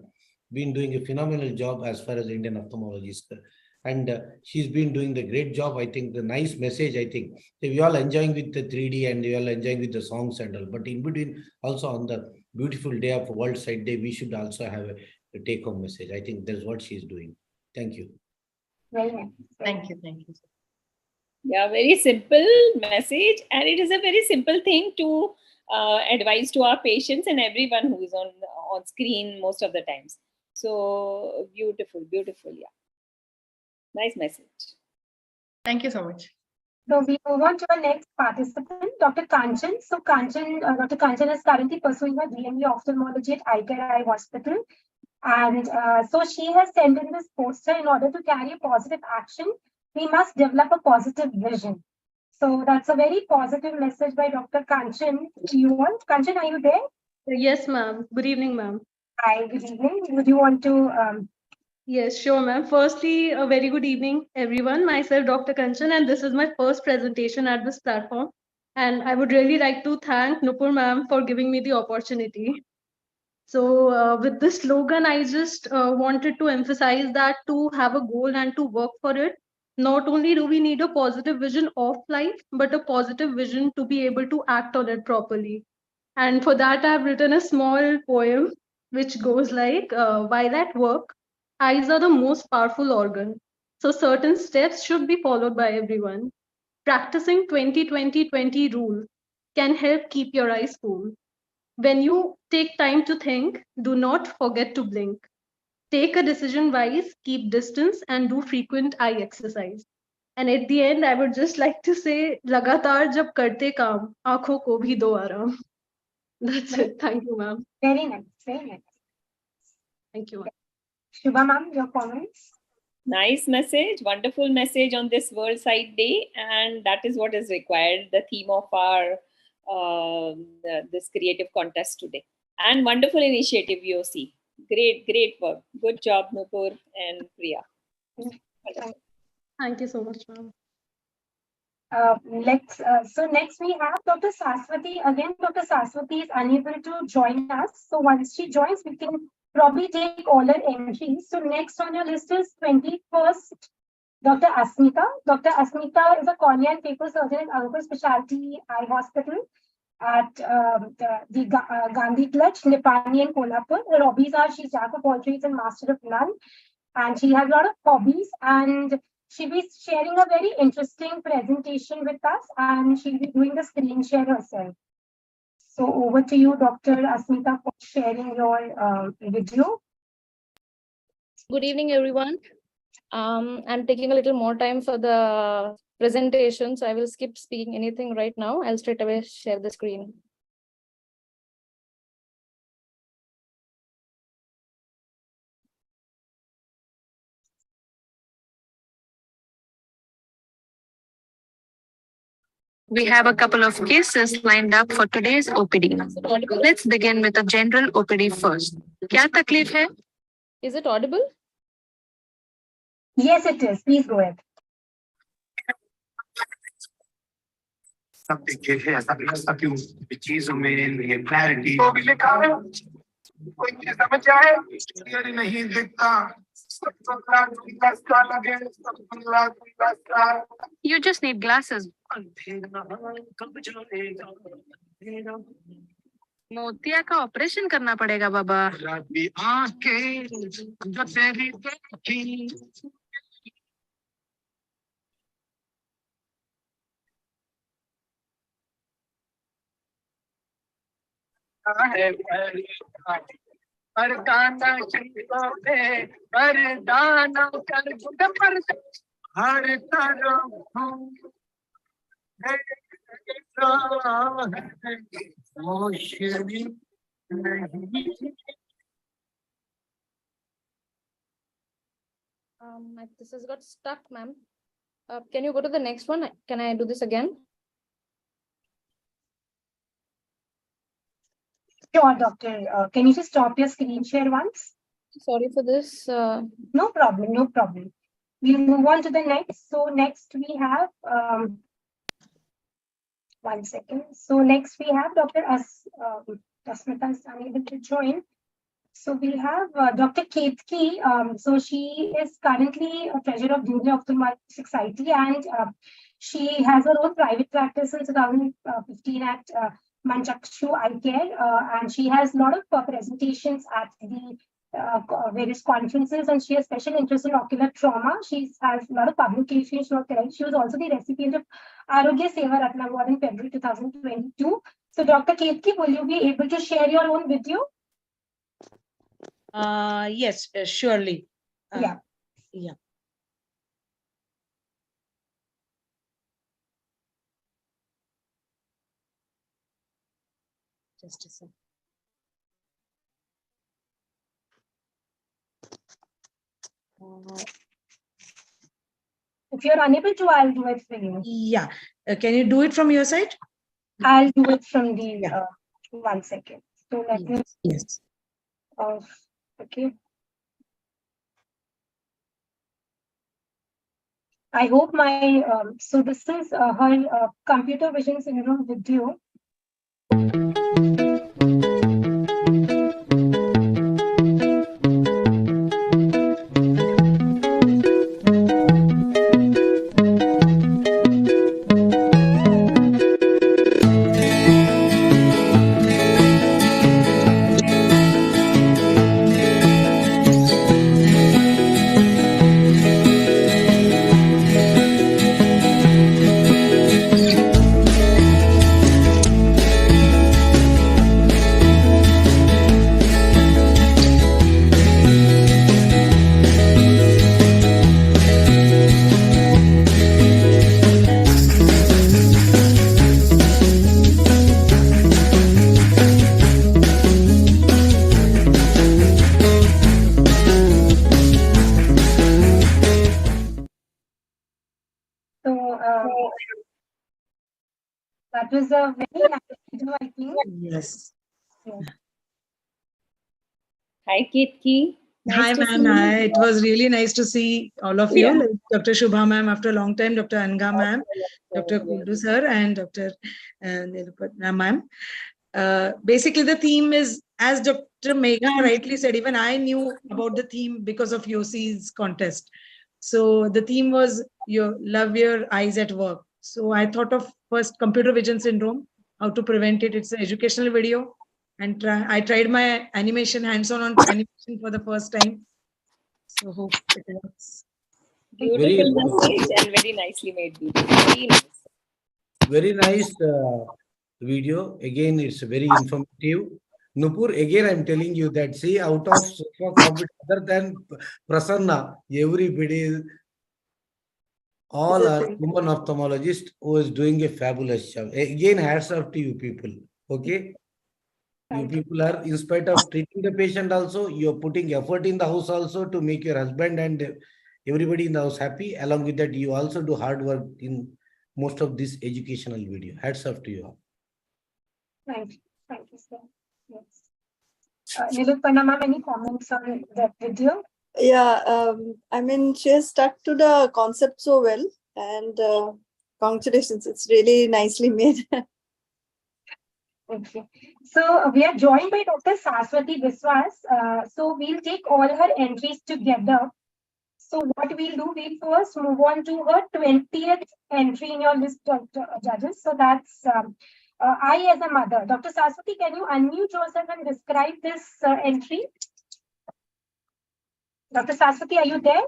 been doing a phenomenal job as far as Indian ophthalmology is concerned. And she's been doing the great job. I think the nice message, I think we all enjoying with the 3D and we all enjoying with the songs and all, but in between also on the beautiful day of World Sight Day, we should also have a take-home message. I think that's what she's doing. Thank you. Very nice. Thank you. Thank you. Yeah, very simple message. And it is a very simple thing to advise to our patients and everyone who is on screen most of the times. So beautiful, beautiful. Yeah. Nice message. Thank you so much. So we move on to our next participant, Dr. Kanchan. So Dr. Kanchan is currently pursuing her DME ophthalmology at Eye Hospital. And so she has sent in this poster: in order to carry a positive action, we must develop a positive vision. So that's a very positive message by Dr. Kanchan. Kanchan, are you there? Yes, ma'am. Good evening, ma'am. Hi, good evening. Would you want to... Yes, sure, ma'am. Firstly, a very good evening, everyone. Myself, Dr. Kanchan, and this is my first presentation at this platform. And I would really like to thank Nupur ma'am for giving me the opportunity. So with this slogan, I just wanted to emphasize that to have a goal and to work for it, not only do we need a positive vision of life, but a positive vision to be able to act on it properly. And for that, I've written a small poem which goes like, while at work, eyes are the most powerful organ. So certain steps should be followed by everyone. Practicing 20-20-20 rule can help keep your eyes cool. When you take time to think, do not forget to blink. Take a decision wise, keep distance, and do frequent eye exercise. And at the end, I would just like to say, लगातार जब करते काम, आँखों को भी दो आराम. That's it. Thank you, ma'am. Very nice. Very nice. Thank you, ma'am. Shubha ma'am, your comments? Nice message, wonderful message on this World Sight Day, and that is what is required, the theme of our this creative contest today. And wonderful initiative, YOSI. Great work. Good job, Nupur and Priya. Thank you so much, ma'am. So next we have Dr. Saswati. Again, Dr. Saswati is unable to join us. So once she joins, we can probably take all her entries. So next on your list is 21st, Dr. Asmita. Dr. Asmita is a cornea and paper surgeon at Ankur Specialty Eye Hospital. at the Gandhi Clutch, Nipani and Kolhapur. Her hobbies are she's jack of all trades and master of none. And she has a lot of hobbies, and she'll be sharing a very interesting presentation with us, and she'll be doing the screen share herself. So over to you, Dr. Asmita, for sharing your video. Good evening, everyone. I'm taking a little more time for the presentation, so I will skip speaking anything right now. I'll straight away share the screen. We have a couple of cases lined up for today's OPD. Let's begin with a general OPD first. क्या तकलीफ है? Is it audible? Yes, it is. Please go ahead. सब देखे हैं ऐसा क्यों चीजों में ये क्लैरिटी लिखा है कोई चीज समझ आए क्लियर नहीं दिखता You just need glasses. मोतिया का ऑपरेशन करना पड़ेगा बाबा. आंखें जो तेरी देखी मर्दाना शरीरों पे मर्दाना कर पर हर तरफ This has got stuck, ma'am. Can you go to the next one? Can I do this again? Sure, doctor. Can you just stop your screen share once? Sorry for this. No problem, no problem. We'll move on to the next. So next we have, 1 second. So next we have Dr. Asmita is unable to join. So we have Dr. Ketki. So she is currently a treasurer of Junior Ophthalmology Society, and she has her own private practice in 2015 at Manchakshu Eye Care, and she has a lot of presentations at the various conferences, and she has special interest in ocular trauma. She has a lot of publications. She was also the recipient of Arogya Seva Ratna Award in February 2022. So Dr. Ketki, will you be able to share your own video? Yes, surely. Yeah. Yeah. Just a second. If you're unable to, I'll do it for you. Yeah. Can you do it from your side? I'll do it from the 1 second. So let me. Yes. Okay. I hope my so this is her computer vision syndrome video. That was a very nice video, I think. Yes. Yeah. Hi, Ketki. Hi, ma'am. Hi. It was really nice to see all of you. Like Dr. Shubha ma'am after a long time, Dr. Anga ma'am, Dr. Kuldu sir, and Dr. Nilupatna ma'am. Basically, the theme is, as Dr. Megha rightly said, even I knew about the theme because of YOSI's contest. So the theme was love your eyes at work. So I thought of first computer vision syndrome, how to prevent it. It's an educational video, and I tried my animation hands-on on animation for the first time. So hope it works. Beautiful message and very nicely made video. Very nice. Very nice video. Again, it's very informative. Nupur, again, I'm telling you that, see, out of other than Prasanna, everybody, all are human ophthalmologists who is doing a fabulous job. Again, hats off to you people. Okay? You people are, in spite of treating the patient also, you're putting effort in the house also to make your husband and everybody in the house happy. Along with that, you also do hard work in most of this educational video. Hats off to you all. Thank you, sir. Yes. Nilupanna ma'am, any comments on that video? Yeah, I mean, she has stuck to the concept so well, and congratulations, it's really nicely made. Okay. So we are joined by Dr. Saraswati Biswas. So we'll take all her entries together. So what we'll do, we'll first move on to her 20th entry in your list of judges. So that's I as a mother. Dr. Saraswati, can you unmute yourself and describe this entry? Dr. Saraswati, are you there?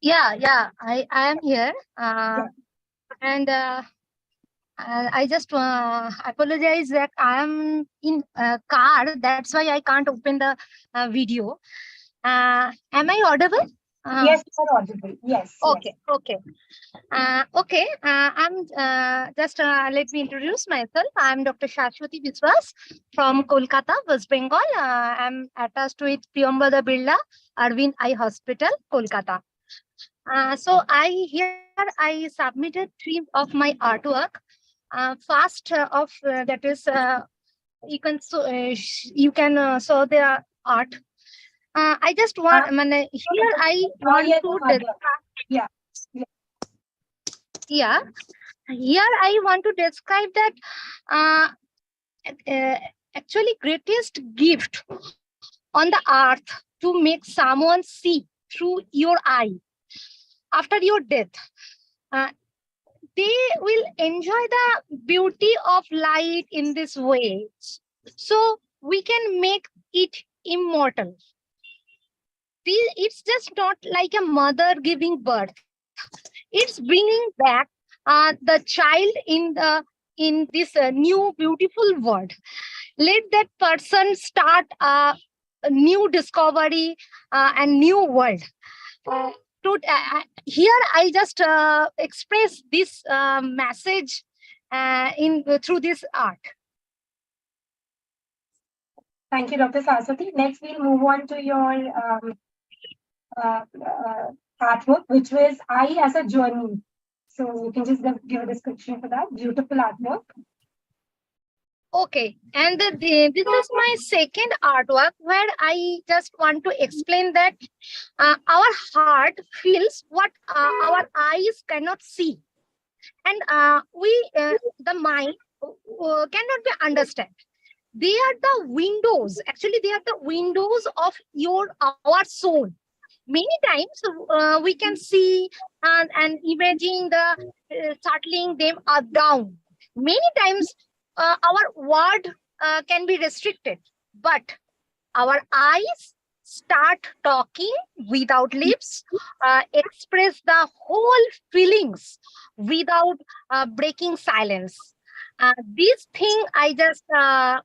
Yeah, I am here. And I just apologize that I am in a car. That's why I can't open the video. Am I audible? Yes, you are audible. Yes. Okay. I'm just let me introduce myself. I'm Dr. Saraswati Biswas from Kolkata, West Bengal. I'm attached with Priyambada Birla Arvind Eye Hospital, Kolkata. So I submitted 3 of my artwork. First of that is you can show the art. I just want here I want to here I want to describe that actually greatest gift on the earth to make someone see through your eye after your death. They will enjoy the beauty of light in this way. So we can make it immortal. It's just not like a mother giving birth. It's bringing back the child in this new beautiful world. Let that person start a new discovery and new world. Here I just express this message through this art. Thank you, Dr. Saraswati. Next, we'll move on to your artwork, which was I as a journey. So you can just give a description for that. Beautiful artwork. Okay, and this is my second artwork where I just want to explain that our heart feels what our eyes cannot see, and the mind cannot be understand. They are the windows. Actually, they are the windows of our soul. Many times we can see and imagine the settling them down. Many times our word can be restricted, but our eyes start talking without lips, express the whole feelings without breaking silence. This thing I just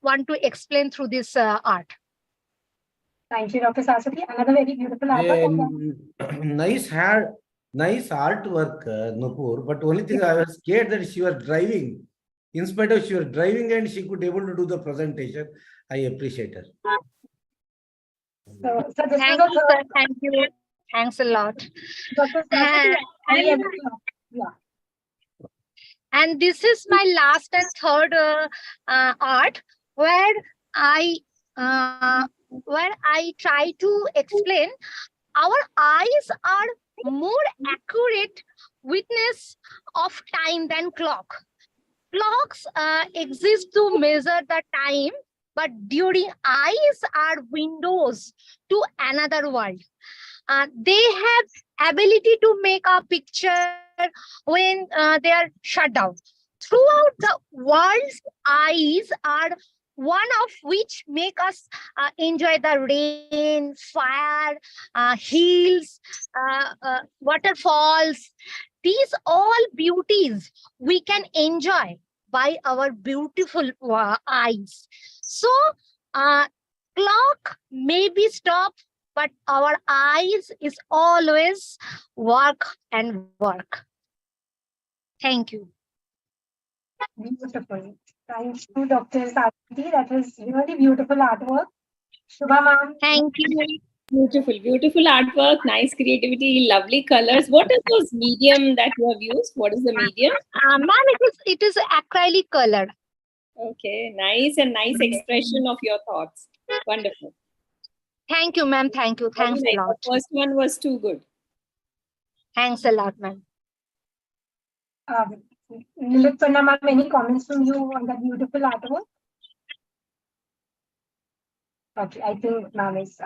want to explain through this art. Thank you, Dr. Saraswati. Another very beautiful artwork. Nice artwork, Nupur. But only thing I was scared that she was driving. In spite of she was driving and she could able to do the presentation. I appreciate her. So this thank is you, sir. Thank you. Thanks a lot. Dr. Saraswati, and this is my last and third art where I try to explain our eyes are more accurate witness of time than clock. Clocks exist to measure the time, but during eyes are windows to another world. They have ability to make a picture when they are shut down. throughout the world's eyes are one of which make us enjoy the rain, fire, hills, waterfalls. These all beauties we can enjoy by our beautiful eyes. So, clock may be stopped, but our eyes is always work and work. Thank you. Beautiful. Thank you, Dr. Sathi. That was really beautiful artwork. Shubha ma'am. Thank you. Beautiful, beautiful artwork, nice creativity, lovely colors. What is those medium that you have used? What is the medium? Ma'am, it is acrylic color. Okay, nice and nice expression of your thoughts. Wonderful. Thank you, ma'am. Thank you. Very Thanks nice. a lot. The first one was too good. Thanks a lot, ma'am. Nilutpana ma'am, any comments from you on that beautiful artwork? Okay, I think ma'am is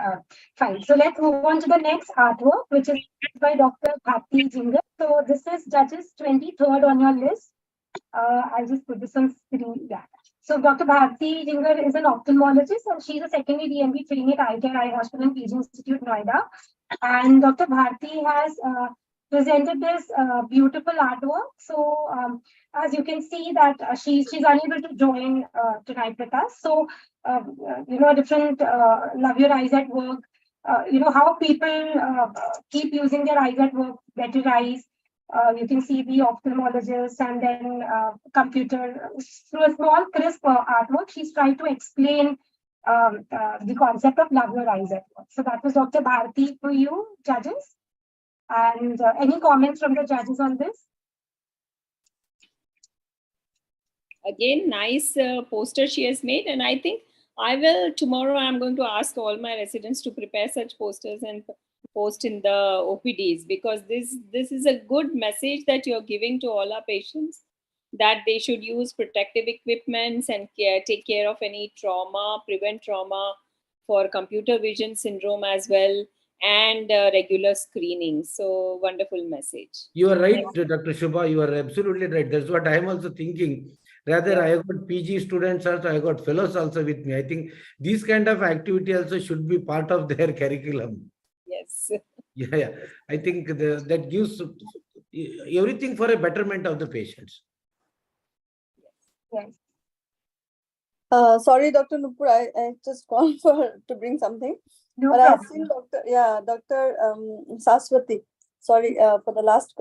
fine. So let's move on to the next artwork, which is by Dr. Bharti Jingar. So this is judges 23rd on your list. I'll just put this on screen. Yeah. So Dr. Bharti Jingar is an ophthalmologist and she's a secondary DMB trainee at Eye Care Eye Hospital and PG Institute, Noida. And Dr. Bharti has presented this beautiful artwork. So as you can see that she's unable to join tonight with us. So, different Love Your Eyes at Work, how people keep using their eyes at work, better eyes. You can see the ophthalmologist and then computer. Through a small crisp artwork, she's trying to explain the concept of Love Your Eyes at Work. So that was Dr. Bharti for you, judges. And any comments from the judges on this? Again, nice poster she has made. And I think tomorrow I'm going to ask all my residents to prepare such posters and post in the OPDs, because this is a good message that you're giving to all our patients, that they should use protective equipments and take care of any trauma, prevent trauma for computer vision syndrome as well, and regular screening. So wonderful message. You are right, Dr. Shubha. You are absolutely right. That's what I am also thinking. Rather, I have got PG students also, I got fellows also with me. I think these kind of activity also should be part of their curriculum. Yes. Yeah. I think that gives everything for a betterment of the patients. Yes. Sorry, Dr. Nupur, I just called to bring something. No but problem. I've seen Dr. Saswati. Sorry for the last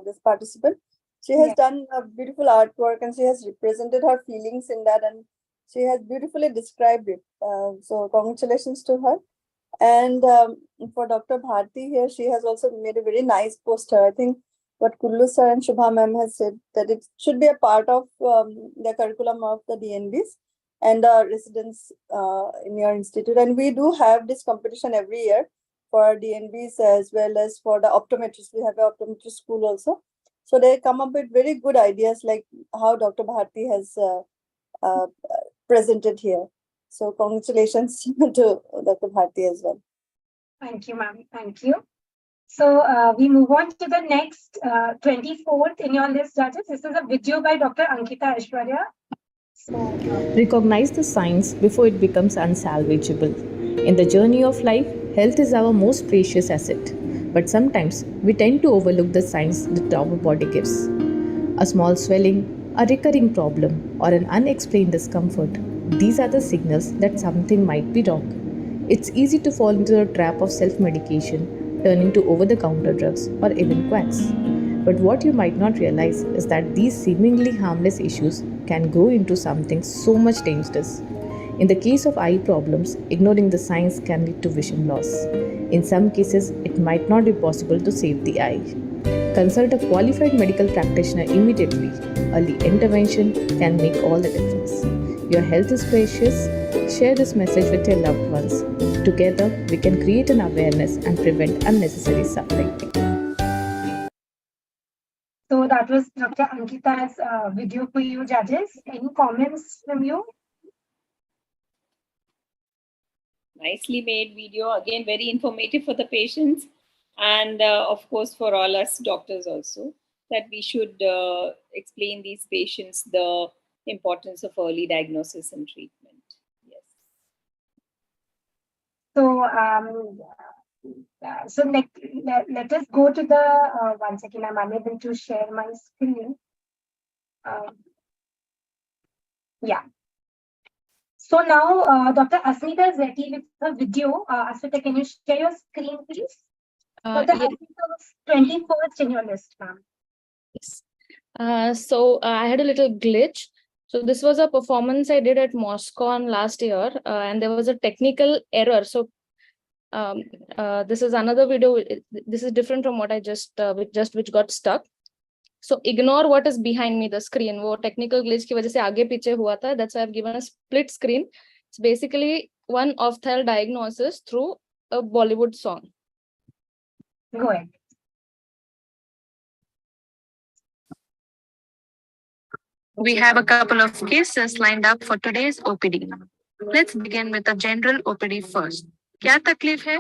this participant. She has done a beautiful artwork and she has represented her feelings in that, and she has beautifully described it. So congratulations to her. And for Dr. Bharti here, she has also made a very nice poster. I think what Kullu sir and Shubha ma'am has said, that it should be a part of the curriculum of the DNBs and the residents in your institute. And we do have this competition every year for our DNBs as well as for the optometrists. We have an optometrist school also. So they come up with very good ideas like how Dr. Bharti has presented here. So congratulations to Dr. Bharti as well. Thank you, ma'am. Thank you. So we move on to the next 24th in your list, judges. This is a video by Dr. Ankita Aishwarya. Recognize the signs before it becomes unsalvageable. In the journey of life, health is our most precious asset. But sometimes we tend to overlook the signs that our body gives. A small swelling, a recurring problem, or an unexplained discomfort. These are the signals that something might be wrong. It's easy to fall into the trap of self-medication, turning to over-the-counter drugs or even quacks. But what you might not realize is that these seemingly harmless issues can grow into something so much dangerous. In the case of eye problems, ignoring the signs can lead to vision loss. In some cases, it might not be possible to save the eye. Consult a qualified medical practitioner immediately. Early intervention can make all the difference. Your health is precious. Share this message with your loved ones. Together, we can create an awareness and prevent unnecessary suffering. So that was Dr. Ankita's video for you, judges. Any comments from you? Nicely made video, again very informative for the patients and of course for all us doctors also. that we should explain these patients the importance of early diagnosis and treatment. Yes. So, let us go to the, one second, I'm unable to share my screen. Yeah. So now Dr. Asmita is ready with her video. Asmita, can you share your screen, please? Dr. Asmita was 21st in your list, ma'am. Yes. I had a little glitch. So this was a performance I did at Moscon last year, and there was a technical error. So this is another video. This is different from what I which got stuck. So ignore what is behind me, the screen. वो technical glitch की वजह से आगे पीछे हुआ था. That's why I've given a split screen. It's basically one ophthalmic diagnosis through a Bollywood song. Go ahead. We have a couple of cases lined up for today's OPD. Let's begin with a general OPD first. क्या तकलीफ है?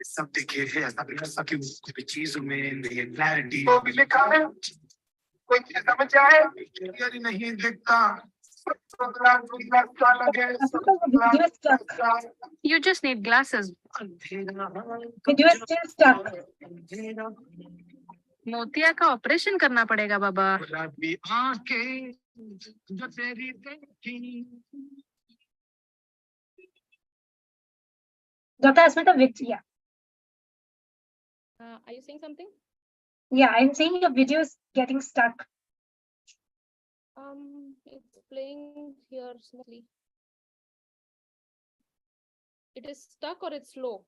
सब देखिए ऐसा क्यों कोई चीजों में क्लैरिटी कोई चीज समझ आए क्लियर नहीं दिखता You just need glasses. Video is still stuck. मोतिया का ऑपरेशन करना पड़ेगा बाबा. Dr. Asmita, yeah. Are you saying something? Yeah, I'm saying your video is getting stuck. It's playing here smoothly. It is stuck or it's slow?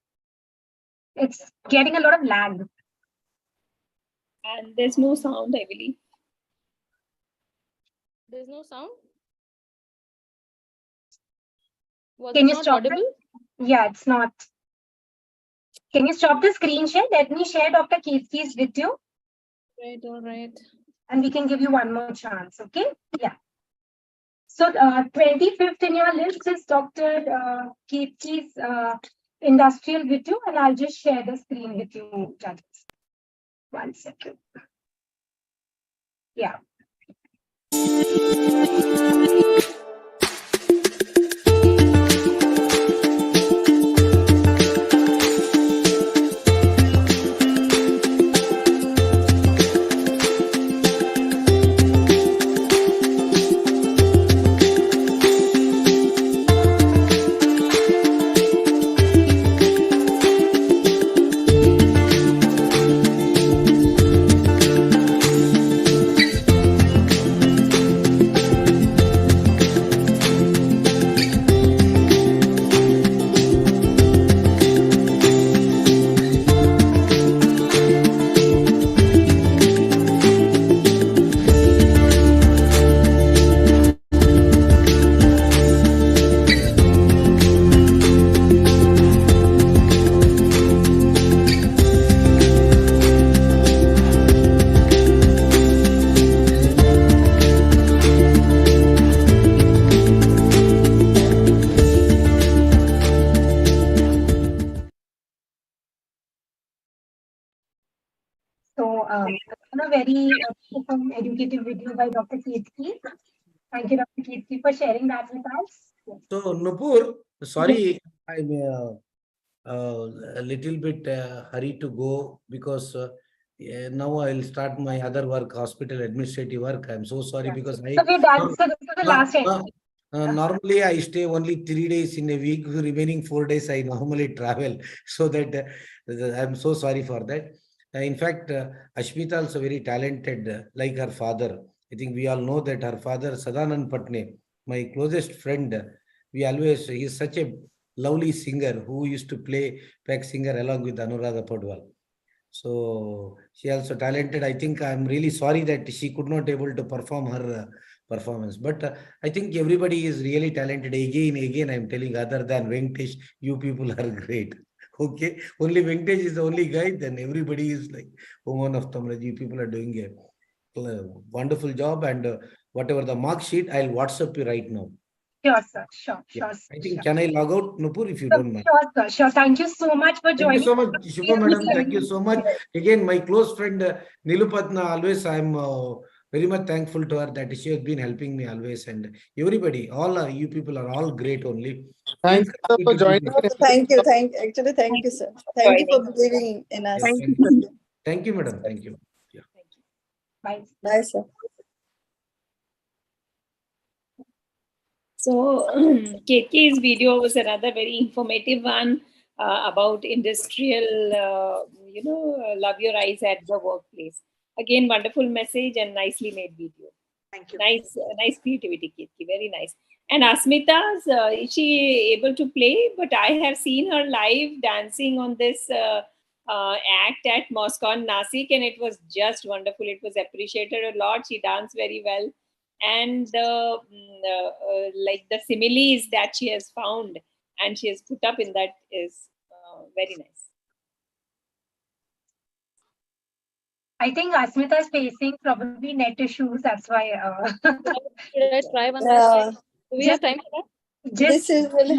It's getting a lot of lag. And there's no sound, I believe. There's no sound? Can you stop it? Yeah, it's not. Can you stop the screen share? Let me share Dr. Kirti's video. Right, all right. And we can give you one more chance, okay? Yeah. So 25th in your list is Dr. Kirti's industrial video, and I'll just share the screen with you, judges. 1 second. Yeah. A very educative video by Dr. Kirti. Thank you, Dr. Kirti, for sharing that with us. Yes. So, Nupur, sorry, I'm a little bit hurried to go because now I'll start my other work, hospital administrative work. I'm so sorry because So we're done. So this is the last time. Normally I stay only 3 days in a week. Remaining 4 days I normally travel. So that I'm so sorry for that. In fact, Ashmita also very talented, like her father. I think we all know that her father, Sadanand Patne, my closest friend, he's such a lovely singer who used to play pack singer along with Anuradha Podwal. So she also talented. I think I'm really sorry that she could not able to perform her performance. But I think everybody is really talented. Again, I'm telling, other than Venkatesh, you people are great. Okay, only Venkatesh is the only guy, then everybody is like, Oman of Tamraji, people are doing a wonderful job. And whatever the mark sheet, I'll WhatsApp you right now. Sure, sir. Sure, Yeah. sure, sir. I think, can I log out, Nupur, if you Sure, don't mind? sure, sir. Sure. Thank you so much for Thank you joining. so much, Shubha madam. Thank you so much. Again, my close friend Nilupatna, always I'm very much thankful to her that she has been helping me always. And everybody, all you people are all great only. Thank you for joining. Thank you. Thank you, sir. Thank you for believing in us. Yeah, thank you, madam. Thank you. Yeah. Bye. Bye, sir. So KK's video was another very informative one about industrial, love your eyes at the workplace. Again, wonderful message and nicely made video. Thank you. Nice creativity, KK. Very nice. And Asmita's, is she able to play? But I have seen her live dancing on this act at Moscow and Nasik, and it was just wonderful. It was appreciated a lot. She danced very well. And like the similes that she has found and she has put up in that is very nice. I think Asmita is facing probably net issues. That's why. Should I try one more Yeah. time? Do we have time for that? Just This is really,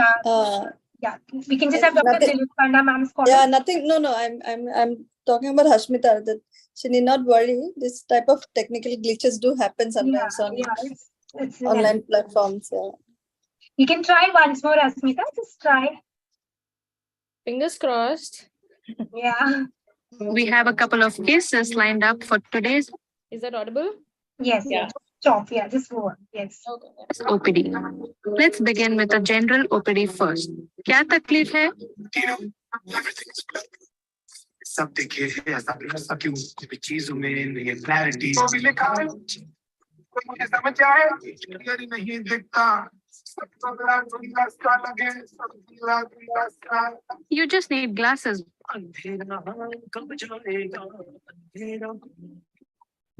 yeah, we can just have Dr. nothing. Nilupana ma'am's comment. Yeah, nothing. No, I'm talking about Hashmita. That she need not worry. This type of technical glitches do happen sometimes on It's online platforms. Yeah. You can try once more, Asmita. Just try. Fingers crossed. Yeah. We have a couple of cases lined up for today's Is that audible? Yes. Yeah. Stop. Yeah. Just go on. Yes. Okay. OPD. Let's begin with a general OPD first. क्या तकलीफ है? सब देखिए ऐसा ऐसा क्यों कोई चीजों में ये क्लैरिटी भी लिखा है कोई मुझे समझ आए क्लियर नहीं दिखता सब बड़ा दुनिया सा लगे सब दुनिया सा You just need glasses. अंधेरा कब जाएगा अंधेरा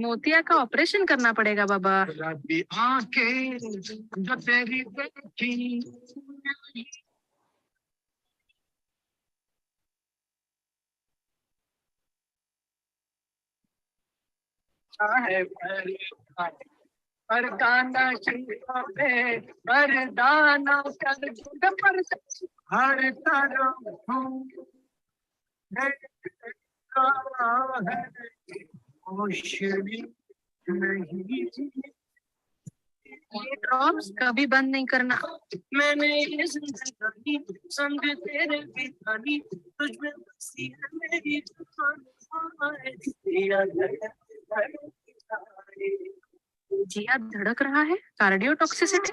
मोतिया का ऑपरेशन करना पड़ेगा बाबा. रबी आंखें जो तेरी देखी चाहे पर गाना शिवा पे पर दाना कर जुड़ पर हर तरफ है कोशिश नहीं ये ड्रॉप्स कभी बंद नहीं करना. मैंने ये जिंदगी संग तेरे बितानी तुझ में बसी है मेरी जिया धड़क रहा है. कार्डियोटॉक्सिसिटी.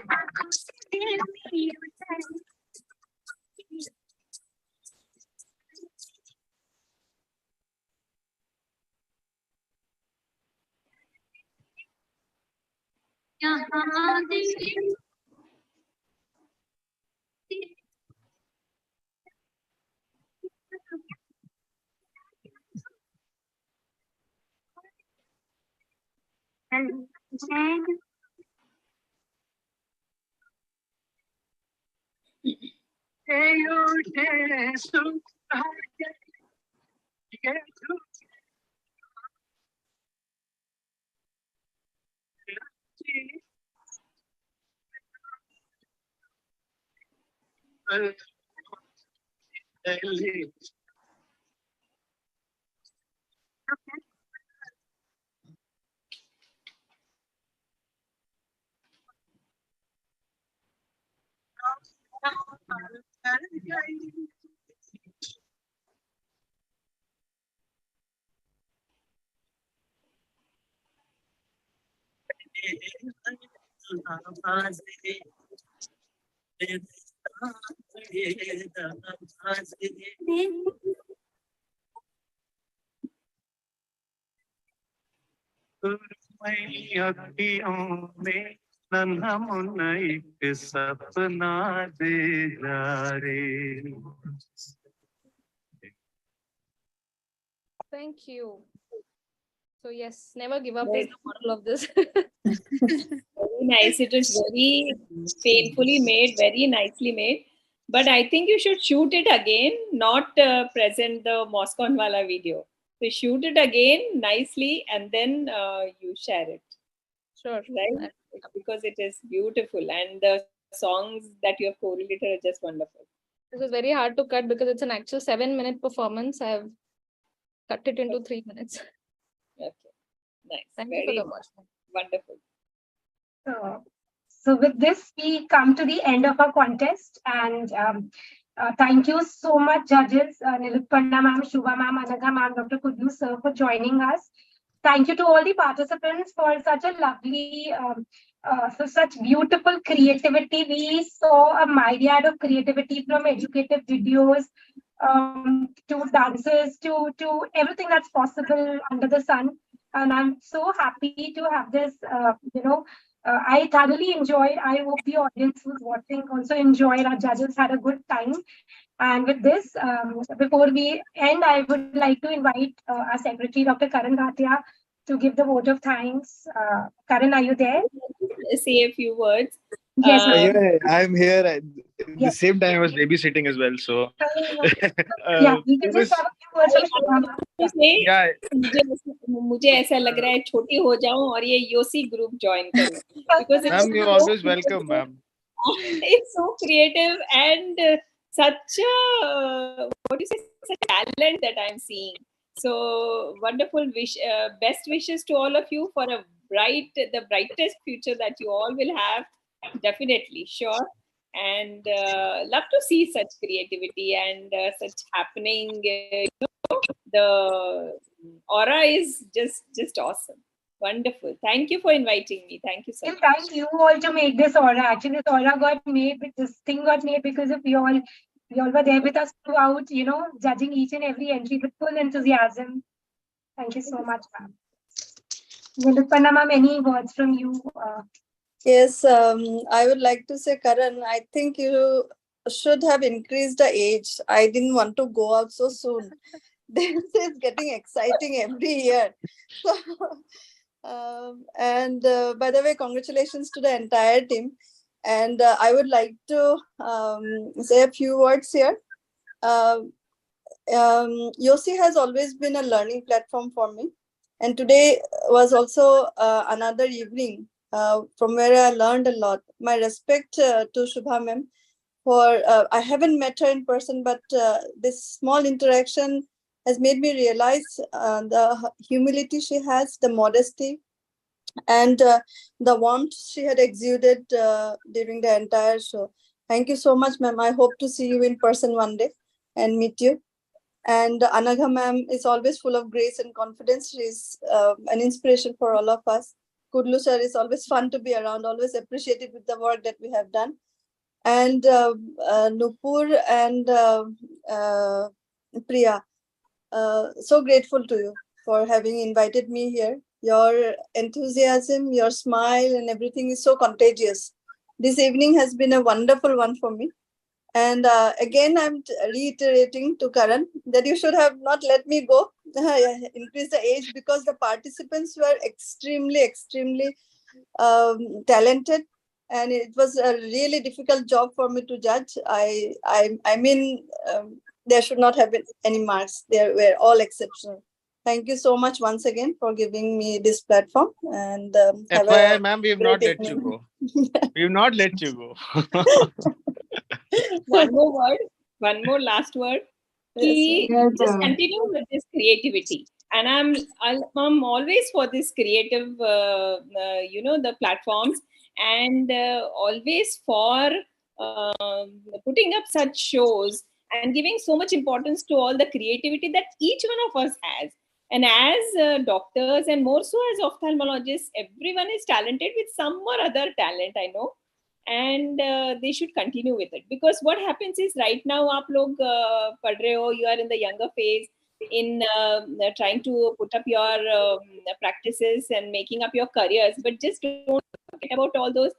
यहाँ अखियों में नन्हा मुन्ना एक सपना दे जा रे. Thank you. So yes, never give up Yes. is the model of this. Very nice. It is very painfully made, very nicely made. But I think you should shoot it again, not present the Moscon wala video. So shoot it again nicely and then you share it. Sure. Right? Because it is beautiful. And the songs that you have correlated are just wonderful. This is very hard to cut because it's an actual 7-minute performance. I have cut it into 3 minutes. Okay, nice. Thank you for the watch. Wonderful. So with this, we come to the end of our contest, and thank you so much, judges, Nilutpanna ma'am, Shubha ma'am, Anagha ma'am, Dr. Kudlu sir, for joining us. Thank you to all the participants for such a lovely, for such beautiful creativity. We saw a myriad of creativity, from educative videos to dances to everything that's possible under the sun. And I'm so happy to have this, I thoroughly enjoyed. I hope the audience who's watching also enjoyed. Our judges had a good time. And with this, before we end, I would like to invite our secretary, Dr. Karan Bhatia, to give the vote of thanks. Karan, are you there? Say a few words. Yes, Yeah, I'm here. At the same time, I was babysitting as well. So, yeah, we can it just was, have a few words from Shubham. yeah, मुझे ऐसा लग रहा है छोटी हो जाऊं और ये योसी ग्रुप ज्वाइन करूं because it's ma'am, you're so always welcome, ma'am. it's so creative and such a what do you say, such a talent that I'm seeing. So wonderful best wishes to all of you for the brightest future that you all will have, definitely, sure. And love to see such creativity and such happening. The aura is just awesome. Wonderful. Thank you for inviting me. Thank you so much. Thank you all to make this aura. Actually, this aura got made, this thing got made because of you all. You all were there with us throughout, judging each and every entry with full enthusiasm. Thank you so much, ma'am. Nilutpanna ma'am, any words from you? Yes, I would like to say, Karan, I think you should have increased the age. I didn't want to go out so soon. This is getting exciting every year. So, by the way, congratulations to the entire team. And I would like to say a few words here. YOSI has always been a learning platform for me. And today was also another evening from where I learned a lot. My respect to Shubha ma'am for, I haven't met her in person, but this small interaction has made me realize the humility she has, the modesty, and the warmth she had exuded during the entire show. Thank you so much, ma'am. I hope to see you in person one day and meet you. And Anagha ma'am is always full of grace and confidence. She's an inspiration for all of us. Kudlu sir is always fun to be around, always appreciated with the work that we have done. And Nupur and Priya, so grateful to you for having invited me here. Your enthusiasm, your smile, and everything is so contagious. This evening has been a wonderful one for me. And again, I'm reiterating to Karan that you should have not let me go, increase the age, because the participants were extremely talented. And it was a really difficult job for me to judge. I mean, there should not have been any marks. They were all exceptional. Thank you so much once again for giving me this platform. And have FYI, a ma'am, we have great not let evening. you go. We have not let you go. One more word, one more last word. Just continue with this creativity. And I'm always for this creative, the platforms, and always for putting up such shows and giving so much importance to all the creativity that each one of us has. And as doctors, and more so as ophthalmologists, everyone is talented with some or other talent, I know. And they should continue with it, because what happens is right now aap log pad rahe ho, you are in the younger phase in trying to put up your practices and making up your careers, but just don't forget about all those.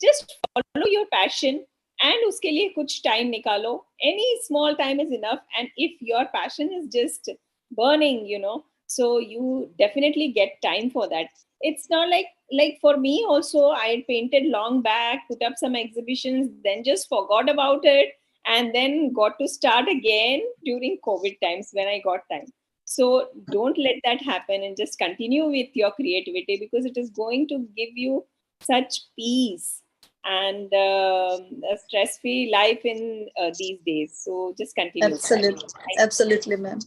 Just follow your passion and uske liye kuch time nikalo. Any small time is enough, and if your passion is just burning, so you definitely get time for that. It's not like for me also, I painted long back, put up some exhibitions, then just forgot about it, and then got to start again during COVID times when I got time. So don't let that happen, and just continue with your creativity, because it is going to give you such peace and a stress-free life in these days. So just continue. Absolutely, ma'am.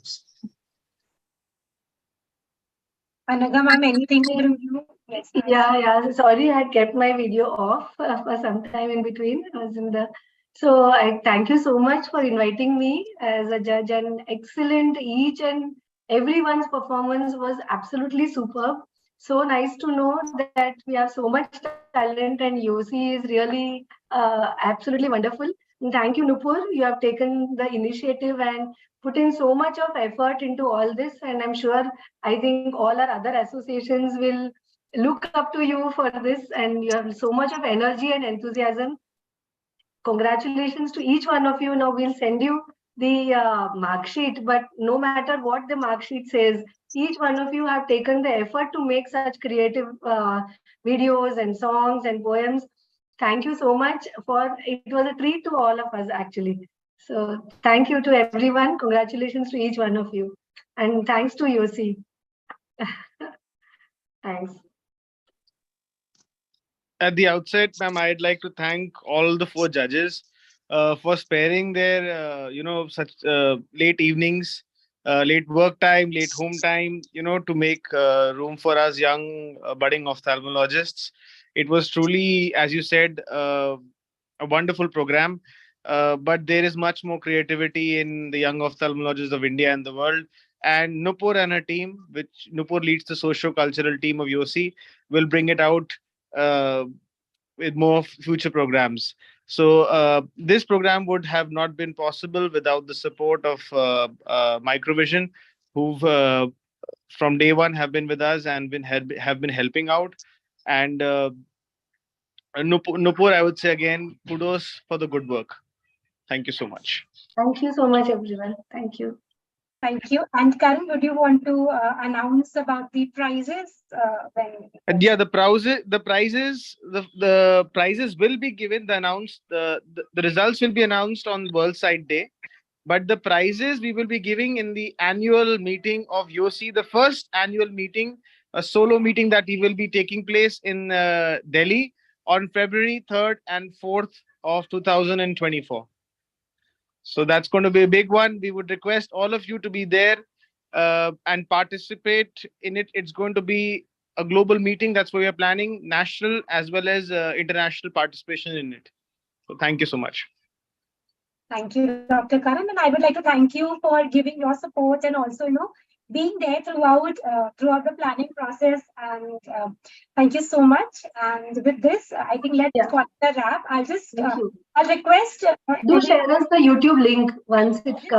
Anaga ma'am, anything from you? Yes. Yeah. Sorry, I had kept my video off for some time in between. I was in the. So I thank you so much for inviting me as a judge, and excellent. Each and everyone's performance was absolutely superb. So nice to know that we have so much talent, and YOSI is really absolutely wonderful. And thank you, Nupur. You have taken the initiative and put in so much of effort into all this, and I'm sure I think all our other associations will look up to you for this, and you have so much of energy and enthusiasm. Congratulations to each one of you. Now we'll send you the mark sheet, but no matter what the mark sheet says, each one of you have taken the effort to make such creative videos and songs and poems. Thank you so much. It was a treat to all of us, actually. So thank you to everyone. Congratulations to each one of you, and thanks to YOSI. Thanks. At the outset, ma'am, I'd like to thank all the 4 judges for sparing their, such late evenings, late work time, late home time, to make room for us young budding ophthalmologists. It was truly, as you said, a wonderful program. But there is much more creativity in the young ophthalmologists of India and the world. And Nupur and her team, which Nupur leads the socio-cultural team of YOSI, will bring it out with more future programs. So this program would have not been possible without the support of Microvision, who've from day one have been with us and have been helping out. And Nupur, I would say again, kudos for the good work. Thank you so much. Thank you so much, everyone. Thank you. Thank you. And Karan, would you want to announce about the prizes? Yeah, the prizes will be given. The results will be announced on World Sight Day. But the prizes we will be giving in the annual meeting of YOSI, the first annual meeting, a solo meeting that we will be taking place in Delhi on February 3rd and 4th of 2024. So that's going to be a big one. We would request all of you to be there and participate in it. It's going to be a global meeting. That's what we are planning, national as well as international participation in it. So thank you so much. Thank you, Dr. Karan. And I would like to thank you for giving your support and also, being there throughout the planning process. And thank you so much. And with this, I think let's call it a wrap. I'll request. Do share us the YouTube link once it comes.